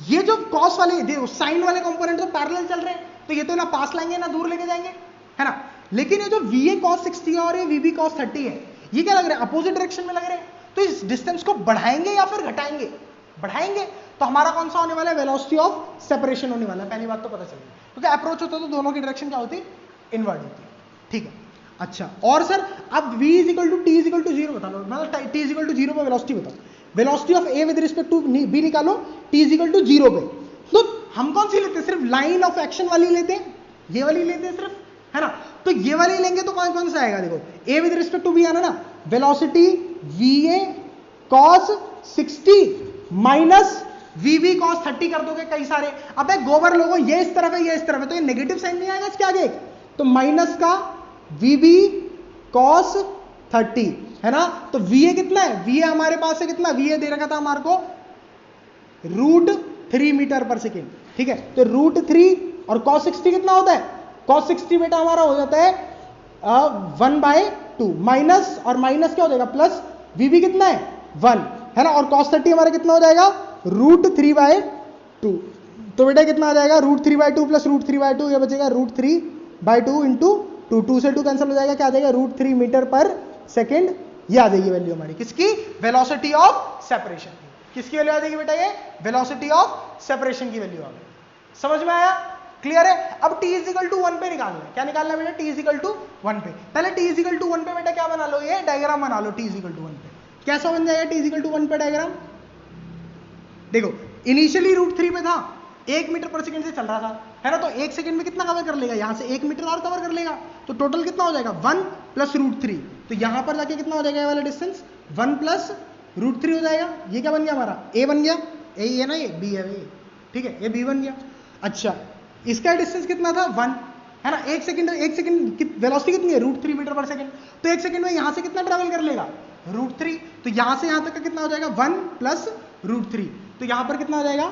ये जो cos वाले, देखो साइन वाले कंपोनेंट तो पैरेलल चल रहे हैं, तो ये तो ना पास लाएंगे ना दूर लेके जाएंगे, है ना। लेकिन ये जो VA cos 60 है और ये VB cos 30 है, ये क्या लग रहा है अपोजिट डायरेक्शन में लग रहे हैं। तो इस डिस्टेंस को बढ़ाएंगे या फिर घटाएंगे, बढ़ाएंगे, तो हमारा कौन सा होने वाला है वेलोसिटी ऑफ सेपरेशन होने वाला है। पहली बात तो पता चल गई, क्योंकि अप्रोच होता है तो दोनों की डायरेक्शन क्या होती है इनवर्ड होती है, ठीक है। अच्छा, और सर अब V = t = 0 बता लो, मतलब t = 0 पे वेलोसिटी बताओ, velocity of A with respect to B निकालो t = 0 पे। तो हम कौन सी लेते हैं, सिर्फ लाइन ऑफ एक्शन वाली लेते हैं, ये वाली लेते हैं सिर्फ, है ना। तो ये वाली लेंगे तो कौन सा आएगा, देखो A with respect to B आना ना, velocity VA cos 60 minus VB cos 30 कर दोगे कई सारे। अब गोबर लोगों, ये इस तरफ है ये इस तरफ है, तो ये नेगेटिव साइन नहीं आएगा इसके आगे, तो माइनस का VB cos 30, है ना। तो VA कितना है, VA हमारे पास है कितना, VA दे रखा था हमारे को √3 मीटर पर सेकेंड, ठीक है। तो √3 और cos 60 कितना होता है, cos 60 बेटा हमारा हो जाता है 1/2, माइनस और माइनस क्या हो जाएगा प्लस, VB कितना है 1, है ना, और cos 30 हमारा कितना हो जाएगा √3/2। तो बेटा कितना आ जाएगा √3/2 प्लस √3/2, ये बचेगा √3/2 इंटू 2 से 2 कैंसिल हो जाएगा, क्या आ जाएगा √3 मीटर पर सेकेंड। ये आ जाएगी वैल्यू हमारी किसकी, वेलोसिटी ऑफ सेपरेशन की। किसकी वैल्यू आ जाएगी बेटा, ये वेलोसिटी ऑफ सेपरेशन की वैल्यू आ गई। समझ में आया, क्लियर है। अब t इज इक्वल टू 1 पे निकालना है, क्या निकालना है बेटा, t इज इक्वल टू 1 पे। पहले t इज इक्वल टू 1 पे बेटा क्या बना लो, ये डायग्राम बना लो। t इज इक्वल टू 1 पे कैसा बन जाएगा, t इज इक्वल टू 1 पे डायग्राम देखो। इनिशियली √3 पे था, 1 मीटर पर सेकंड से चल रहा था, है ना, तो 1 सेकंड में कितना कवर कर लेगा, यहां से 1 मीटर और कवर कर लेगा, तो टोटल कितना हो जाएगा 1 प्लस √3। तो यहां पर जाके कितना हो जाएगा, ये वाला डिस्टेंस 1 प्लस √3 हो जाएगा। ये क्या बन गया हमारा, a बन गया, a है ना, ये b है, ये ठीक है, ये b बन गया। अच्छा, इसका डिस्टेंस कितना था 1, है ना, 1 सेकंड वेलोसिटी कितनी है √3 मीटर पर सेकंड, तो 1 सेकंड में यहां से कितना ट्रैवल कर लेगा √3, तो यहां से यहां तक का कितना हो जाएगा 1 प्लस √3, तो यहां पर कितना हो जाएगा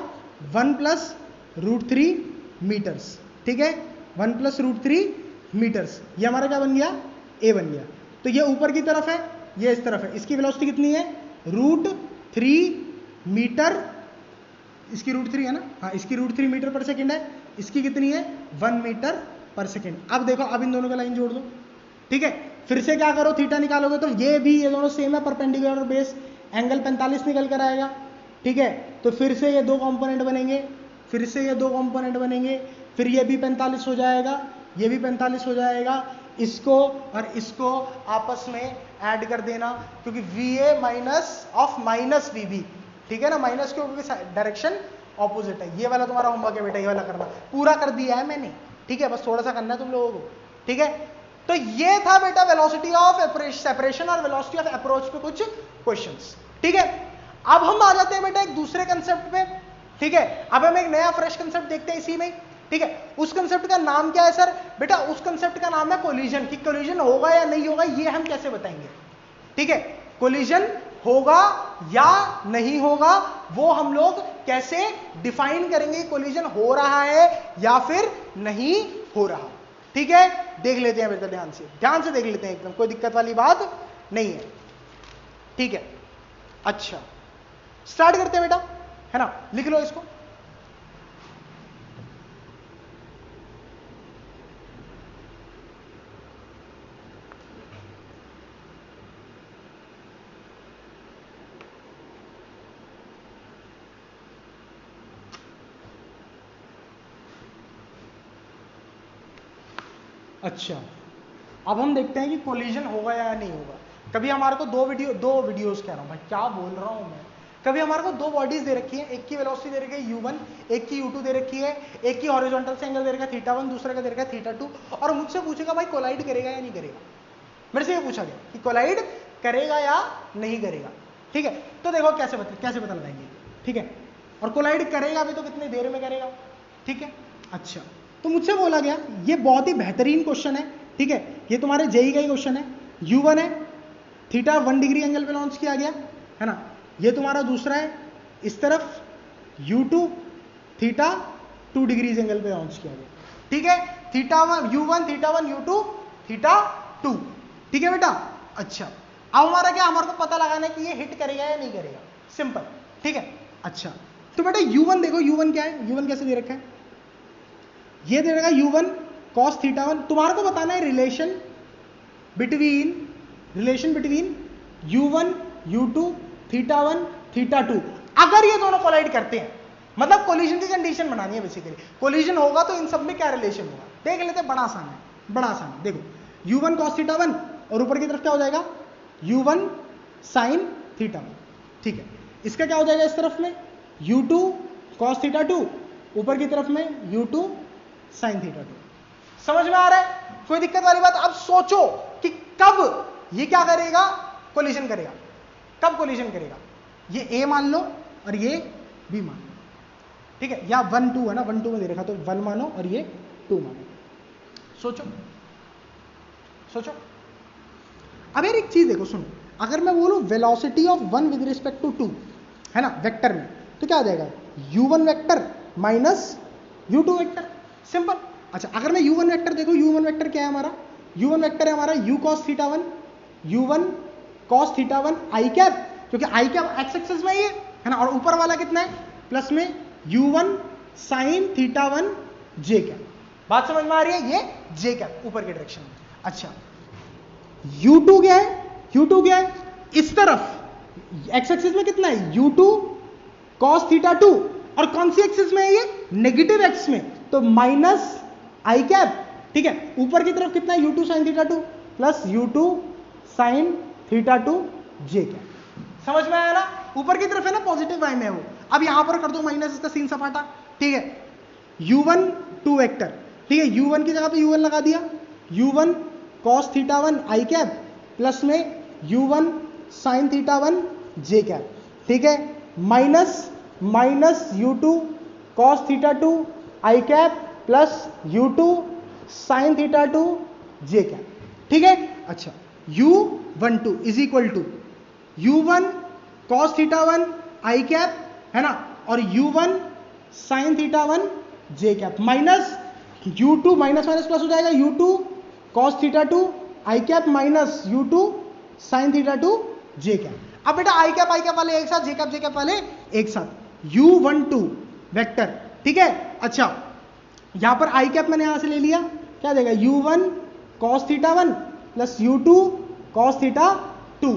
1 प्लस √3 मीटर्स, ठीक है, 1 प्लस √3 मीटर्स। ये हमारा क्या बन गया, a बन गया। तो ये ऊपर की तरफ है, ये इस तरफ है, इसकी वेलोसिटी कितनी है √3 मीटर, इसकी √3 है ना, हाँ, इसकी √3 मीटर पर सेकंड है, इसकी कितनी है 1 मीटर पर सेकंड। अब देखो, अब इन दोनों का लाइन जोड़ दो, ठीक है, फिर से क्या करो, थीटा निकालोगे तो ये भी ये दोनों सेम है, परपेंडिकुलर बेस, एंगल 45 निकल कर आएगा, ठीक है। तो फिर से ये दो कंपोनेंट बनेंगे, फिर से ये दो कंपोनेंट बनेंगे, फिर ये भी 45 हो जाएगा, ये भी 45 हो जाएगा, इसको और इसको आपस में ऐड कर देना, क्योंकि VA minus of minus VB, ठीक है ना, माइनस क्योंकि डायरेक्शन ऑपोजिट है। ये वाला तुम्हारा होमवर्क है बेटा, ये वाला करना, पूरा कर दिया है मैंने, ठीक है, बस थोड़ा सा करना है तुम लोगों को, ठीक है। तो ये था बेटा वेलोसिटी ऑफ सेपरेशन और वेलोसिटी ऑफ अप्रोच पे कुछ क्वेश्चंस, ठीक है। अब हम आ जाते हैं बेटा एक दूसरे कंसेप्ट पे, ठीक है। अब हम एक नया फ्रेश कंसेप्ट देखते हैं इसी में, ठीक है। उस कंसेप्ट का नाम क्या है सर, बेटा उस कंसेप्ट का नाम है कोलिजन। कि कोलिजन होगा या नहीं होगा ये हम कैसे बताएंगे, ठीक है, कोलिजन होगा या नहीं होगा वो हम लोग कैसे डिफाइन करेंगे, कोलिजन हो रहा है या फिर नहीं हो रहा, ठीक है। देख लेते हैं बेटा, ध्यान से देख लेते हैं, एकदम कोई दिक्कत वाली बात नहीं है, ठीक है। अच्छा, स्टार्ट करते हैं बेटा, है ना, लिख लो इसको। अच्छा, अब हम देखते हैं कि कोलिजन होगा या नहीं होगा। कभी हमारे को दो वीडियोस कह रहा हूं भाई, क्या बोल रहा हूं मैं। कभी हमारे को दो बॉडीज दे रखी है, एक की वेलोसिटी दे रखी है u1, एक की u2 दे रखी है, एक की हॉरिजॉन्टल से एंगल दे रखा है θ1, दूसरे का दे रखा है θ2, और मुझसे पूछेगा भाई कोलाइड करेगा या नहीं करेगा। मेरे से ये पूछा गया कि कोलाइड करेगा या नहीं करेगा, ठीक है। तो देखो कैसे पता लगाएंगे, ठीक है, और कोलाइड करेगा भी तो कितनी देर में करेगा, ठीक है। अच्छा, तो मुझसे बोला गया, ये बहुत ही बेहतरीन क्वेश्चन है, ठीक है, ये तुम्हारे जेई का ही क्वेश्चन है। u1 है, θ1 डिग्री एंगल पे लॉन्च किया गया, है ना, ये तुम्हारा दूसरा है, इस तरफ u2 θ2 डिग्रीज एंगल पे लॉन्च किया गया, ठीक है, u1 θ1 u2 θ2, ठीक है बेटा। अच्छा, अब हमारा क्या, हमारे को पता लगाना है कि ये हिट करेगा या नहीं करेगा, सिंपल, ठीक है। अच्छा, तो बेटा u1 देखो, u1 क्या है, u1 कैसे दे रखा है, ये दे रखा है u1 cos θ1। तुम्हारे को बताना है रिलेशन बिटवीन u1 u2 θ1 θ2। अगर ये दोनों कोलाइड करते हैं, मतलब कोलिजन की कंडीशन बनानी है बेसिकली। कोलिजन होगा तो इन सब में क्या रिलेशन होगा, देख लेते हैं, बड़ा आसान है। देखो, u1 cos θ1 और ऊपर की तरफ क्या हो जाएगा u1 sin θ1, ठीक है। इसका क्या हो जाएगा इस तरफ में u2 cos θ2, ऊपर की तरफ में u2 sin θ2। समझ में आ रहा है, कोई दिक्कत वाली बात। अब सोचो कि कब ये क्या करेगा, कोलिजन करेगा, कब कोलिजन करेगा। ये A मान लो और ये B मान लो, ठीक है, या 1 2 है ना, 1 2 में दे रखा, तो 1 मानो और ये 2 मानो। सोचो। अब यार एक चीज देखो, सुनो, अगर मैं बोलूं velocity of 1 with respect to 2, है ना, वेक्टर में, तो क्या आ जाएगा u1 vector minus u2 vector, simple. अच्छा, अगर मैं u1 वेक्टर देखो, u1 वेक्टर क्या है हमारा, u1 वेक्टर है हमारा u cos θ1 i कैप क्योंकि आई कैप एक्स एक्सिस में ही है ना, और ऊपर वाला कितना है प्लस में u1 sign theta 1 j cap. बात समझ में आ रही है, ये जे कैप ऊपर के डायरेक्शन में। अच्छा u2 क्या है, u2 क्या है इस तरफ एक्स एक्सिस में कितना है u2 cos थीटा 2, और कौन सी एक्सिस में है ये नेगेटिव एक्स में, तो माइनस आई कैप। ठीक है, ऊपर की तरफ कितना है u2 sine theta 2 plus u2 sine theta 2 j cap. समझ में आया ना, ऊपर की तरफ है ना पॉजिटिव वाई में वो। अब यहां पर कर दो माइनस, इसका सीन सपाटा। ठीक है, u1 2 वेक्टर, ठीक है, u1 की जगह पे u1 लगा दिया, u1 cos theta 1 i cap plus में u1 sign theta 1 j cap. ठीक है, minus u2 cos theta 2 i cap plus u2 sine theta 2 j cap. ठीक है, अच्छा u12 is equal to u1 cos theta 1 i cap है ना, और u1 sign theta 1 j cap, minus u2 minus minus plus हो जाएगा, u2 cos theta 2 i cap minus u2 sine theta 2 j cap. अब बेटा आई कैप वाले एक साथ, जे कैप वाले एक साथ, u12 वेक्टर। ठीक है, अच्छा यहां पर आई कैप मैंने यहां से ले लिया, क्या देगा u1 cos theta 1 plus u2 cos theta 2।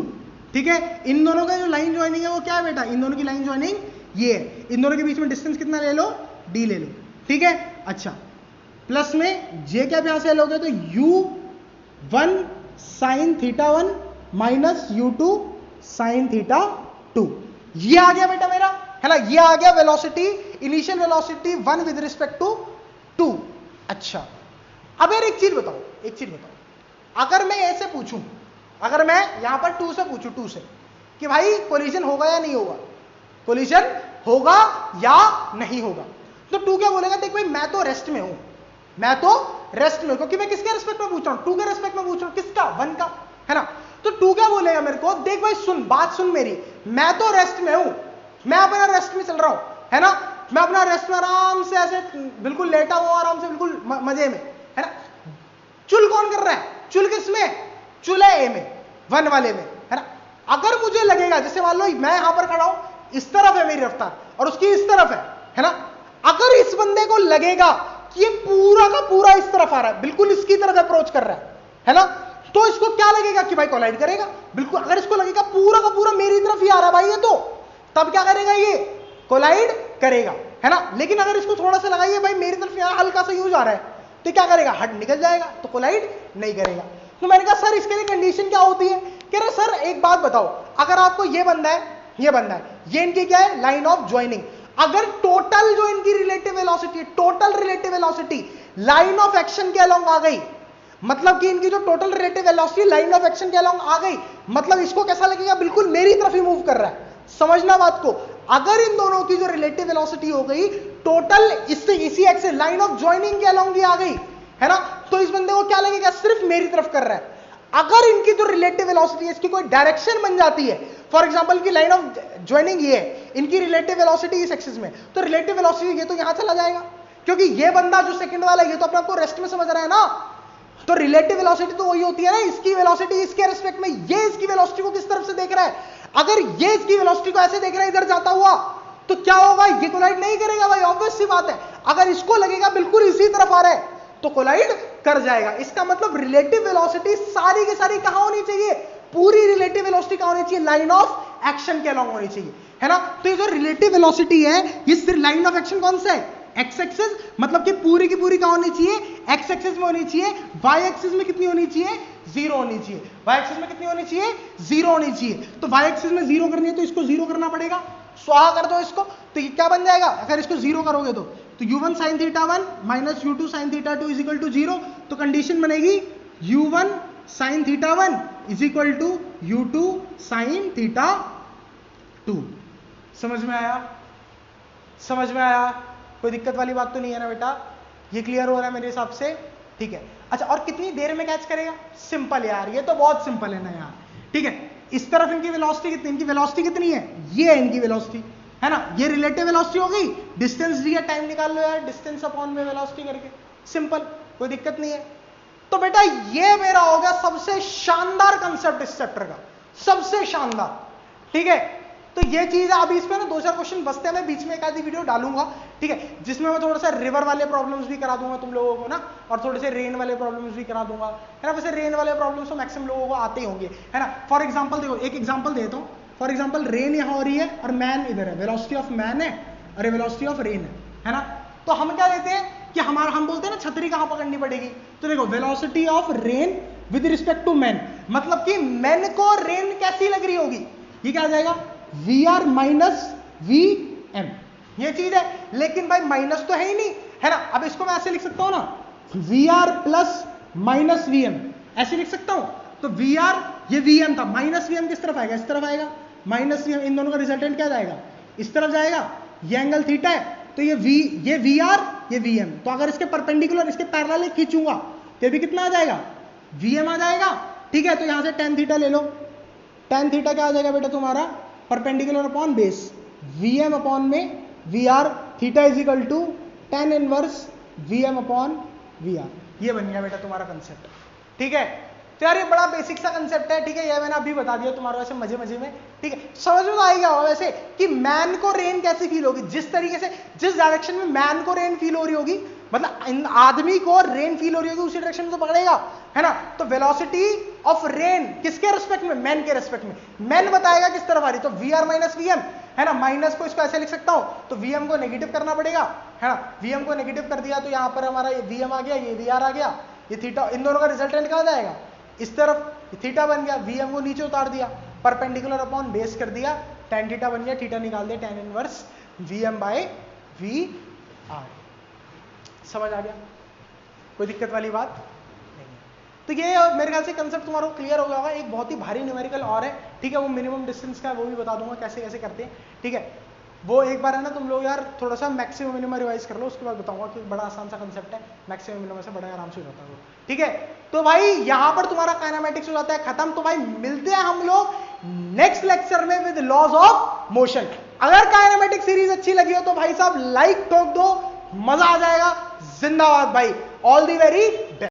ठीक है, इन दोनों का जो लाइन ज्वाइनिंग है वो क्या है बेटा, इन दोनों की लाइन ज्वाइनिंग ये है, इन दोनों के बीच में डिस्टेंस कितना ले लो, d ले लो। ठीक है, अच्छा प्लस में जे कैप यहां से लोगे तो u1 sign theta 1 minus u2 sine theta 2। ये आ गया बेटा मेरा, है ना, ये आ गया velocity, initial velocity 1 with respect to 2। अच्छा अब यार एक चीज बताओ, अगर मैं ऐसे पूछूं, अगर मैं यहां पर 2 से पूछूं, 2 से कि भाई कोलिजन होगा या नहीं होगा, कोलिजन होगा या नहीं होगा, तो 2 क्या बोलेगा, देख भाई मैं तो रेस्ट में हूं, क्योंकि मैं किसके रेस्पेक्ट में पूछ रहा हूं, 2 के रेस्पेक्ट में पूछ रहा हूं, किसका 1 का, है ना। तो 2 क्या बोलेगा मेरे को, देख भाई सुन, बात सुन मेरी, मैं तो रेस्ट में हूं, मैं अपना रेस्ट में चल रहा हूं, है ना, मैं अपना रेस्ट में आराम से ऐसे बिल्कुल लेटा हुआ, आराम से बिल्कुल मजे में, है ना। चुल कौन कर रहा है, चुल किसमें, चुल है ए में, 1 वाले में, है ना। अगर मुझे लगेगा, जैसे मान लो मैं यहां पर खड़ा हूं, इस तरफ है मेरी रफ्तार और उसकी इस तरफ है ना, अगर इस बंदे को लगेगा कि ये पूरा का पूरा इस तरफ आ रहा है, बिल्कुल इसकी तरफ अप्रोच कर रहा है ना, तो इसको क्या लगेगा कि भाई कोलाइड करेगा, बिल्कुल। अगर इसको लगेगा पूरा का पूरा मेरी तरफ ही आ रहा है भाई ये, तो तब क्या करेगा, ये कोलाइड करेगा, है ना। लेकिन अगर इसको थोड़ा सा लगाइए भाई मेरी तरफ यहां हल्का सा यूज आ रहा है, तो क्या करेगा, हट निकल जाएगा, तो कोलाइड नहीं करेगा। तो मैंने कहा सर इसके लिए कंडीशन क्या होती है, कह रहे सर एक बात बताओ, अगर आपको ये बंदा है, ये इनकी क्या है, लाइन ऑफ ज्वाइनिंग, अगर टोटल जो इनकी relative velocity, total relative velocity line of action के अलोंग आ गई, मतलब कि इनकी जो total relative velocity line of action के अलोंग आ गई, मतलब इसको कैसा लगेगा, बिल्कुल मेरी तरफ ही मूव कर रहा है। समझना बात को, अगर इन दोनों की जो रिलेटिव वेलोसिटी हो गई टोटल इससे इसी एक्सिस लाइन ऑफ ज्वाइनिंग के अलोंग ही आ गई, है ना, तो इस बंदे को क्या लगेगा, सिर्फ मेरी तरफ कर रहा है। अगर इनकी जो रिलेटिव वेलोसिटी है, इसकी कोई डायरेक्शन बन जाती है, फॉर एग्जांपल की लाइन ऑफ ज्वाइनिंग ये है, इनकी रिलेटिव वेलोसिटी इस एक्सिस में, तो रिलेटिव वेलोसिटी ये तो यहां चला जाएगा, क्योंकि ये बंदा जो सेकंड वाला है ये तो अपने आपको रेस्ट में समझ रहा है ना, तो रिलेटिव वेलोसिटी तो वही होती है ना, इसकी वेलोसिटी इसके रिस्पेक्ट में, ये इसकी वेलोसिटी को किस तरफ से देख रहा है, अगर ये इसकी वेलोसिटी को ऐसे देख रहा है इधर जाता हुआ, तो क्या होगा, ये कोलाइड नहीं करेगा भाई, ऑब्वियस सी बात है। अगर इसको लगेगा बिल्कुल इसी तरफ आ रहा है तो कोलाइड कर जाएगा। इसका मतलब रिलेटिव वेलोसिटी सारी की सारी कहां होनी चाहिए, पूरी रिलेटिव वेलोसिटी कहां होनी चाहिए, लाइन ऑफ एक्शन के अलोंग होनी चाहिए, है ना। तो ये जो रिलेटिव वेलोसिटी है, ये सिर्फ लाइन ऑफ एक्शन कौन सा है, एक्स एक्सिस, मतलब कि पूरी की पूरी कहां होनी चाहिए, एक्स एक्सिस में होनी चाहिए। वाई एक्सिस में कितनी होनी चाहिए, 0 होनी चाहिए। वाई एक्सिस में कितनी होनी चाहिए, 0 होनी चाहिए। तो वाई एक्सिस में 0 करनी है तो इसको 0 करना पड़ेगा, स्वाहा कर दो इसको, तो ये क्या बन जाएगा, अगर इसको 0 करोगे तो u1 sin theta 1 minus u2 sin theta 2 is equal to 0। तो कंडीशन बनेगी u1 sin theta 1 is equal to u2 sin theta 2। समझ में आया, समझ में आया, कोई दिक्कत वाली बात तो नहीं है ना बेटा, ये क्लियर हो रहा है मेरे हिसाब से, ठीक है। अच्छा, और कितनी देर में कैच करेगा, सिंपल यार, ये तो बहुत सिंपल है ना यार, ठीक है। इस तरफ इनकी वेलोसिटी कितनी, इनकी वेलोसिटी कितनी है, ये है इनकी वेलोसिटी, है ना, ये रिलेटिव वेलोसिटी हो गई, डिस्टेंस दिया, टाइम निकाल लो यार, डिस्टेंस अपॉन में वेलोसिटी करके, सिंपल, कोई दिक्कत नहीं है। तो बेटा ये मेरा हो गया सबसे शानदार कंसेप्ट इस चैप्टर का, सबसे शानदार, ठीक है, तो ये चीज है। अभी इसमें ना 2-4 क्वेश्चन बचते हैं, मैं बीच में एक आधी वीडियो डालूंगा, ठीक है, जिसमें मैं थोड़ा सा रिवर वाले प्रॉब्लम्स भी करा दूंगा तुम लोगों को ना, और थोड़े से रेन वाले प्रॉब्लम्स भी करा दूंगा, है ना। वैसे रेन वाले प्रॉब्लम्स तो मैक्सिमम लोगों को आते ही होंगे, है ना। फॉर एग्जाम्पल देखो, एक एग्जाम्पल देता हूँ। फॉर एग्जाम्पल रेन यहाँ हो रही है और मैन इधर है, वेलोसिटी ऑफ मैन है और वेलोसिटी ऑफ रेन है ना। तो हम क्या देते हैं कि हम बोलते हैं ना छतरी कहां पकड़नी पड़ेगी, तो देखो velocity of rain with respect to man, मतलब कि मैन को रेन कैसी लग रही होगी, ये क्या आ जाएगा, VR माइनस VM, ये चीज है। लेकिन भाई माइनस तो है ही नहीं, है ना। अब इसको मैं ऐसे लिख सकता हूं ना, VR प्लस माइनस VM, ऐसे लिख सकता हूं। तो VR ये VM था, माइनस VM किस तरफ आएगा, इस तरफ आएगा, माइनस VM, इन दोनों का रिजल्टेंट क्या जाएगा, इस तरफ जाएगा। ये एंगल थीटा है, तो ये VR ये VM, तो अगर इसके परपेंडिकुलर इसके पैरेलल खींचूंगा तो ये भी कितना आ जाएगा, VM आ जाएगा, ठीक है। तो यहां से tan थीटा ले लो, tan थीटा क्या आ जाएगा बेटा तुम्हारा, perpendicular upon base, VM upon में VR, theta is equal to tan inverse VM upon VR, ये बन गया बेटा तुम्हारा कंसेप्ट, ठीक है। तो यार ये बड़ा बेसिक सा कंसेप्ट है, ठीक है, ये मैंने अभी बता दिया तुम्हारा वैसे मजे मजे में, ठीक है। समझ में आ गया होगा वैसे कि मैन को रेन कैसी फील होगी, जिस तरीके से जिस डायरेक्शन में मैन को रेन फील हो रही होगी, मतलब आदमी को रेन फील हो रही होगी उसी डायरेक्शन में तो पकड़ेगा, है ना। तो वेलोसिटी ऑफ रेन किसके रिस्पेक्ट में, मैन के रिस्पेक्ट में, मैन बताएगा किस तरफ आ रही, तो VR माइनस VM, है ना। माइनस को इसको ऐसे लिख सकता हूं, तो VM को नेगेटिव करना पड़ेगा, है ना। VM को नेगेटिव कर दिया तो यहां पर हमारा ये VM आ गया, ये VR आ गया, ये थीटा, इन दोनों का रिजल्टेंट कहां जाएगा, इस तरफ, थीटा बन गया। VM को नीचे उतार दिया, परपेंडिकुलर अपॉन बेस कर दिया, tan थीटा बन गया, थीटा निकाल दिया, tan inverse VM by VR। समझ आ गया, कोई दिक्कत वाली बात नहीं है। तो ये मेरे ख्याल से कंसेप्ट तुम्हारा क्लियर हो गया होगा। एक बहुत ही भारी न्यूमेरिकल और है, ठीक है, वो मिनिमम डिस्टेंस का वो भी बता दूंगा कैसे कैसे करते हैं, ठीक है। वो एक बार है ना तुम लोग यार थोड़ा सा मैक्सिमम मिनिमम रिवाइज कर लो, उसके बाद बताऊंगा कि बड़ा आसान सा कंसेप्ट है, मैक्सिमम मिनिमम से बड़ा आराम से हो जाता है वो, ठीक है। तो भाई यहां पर तुम्हारा काइनेमेटिक्स हो जाता है खत्म। तो भाई मिलते हैं हम लोग नेक्स्ट लेक्चर में विद लॉज ऑफ मोशन। अगर काइनेमेटिक सीरीज अच्छी लगी हो तो भाई साहब लाइक ठोक दो, मजा आ जाएगा। जिंदाबाद भाई, ऑल दी वेरी बेस्ट।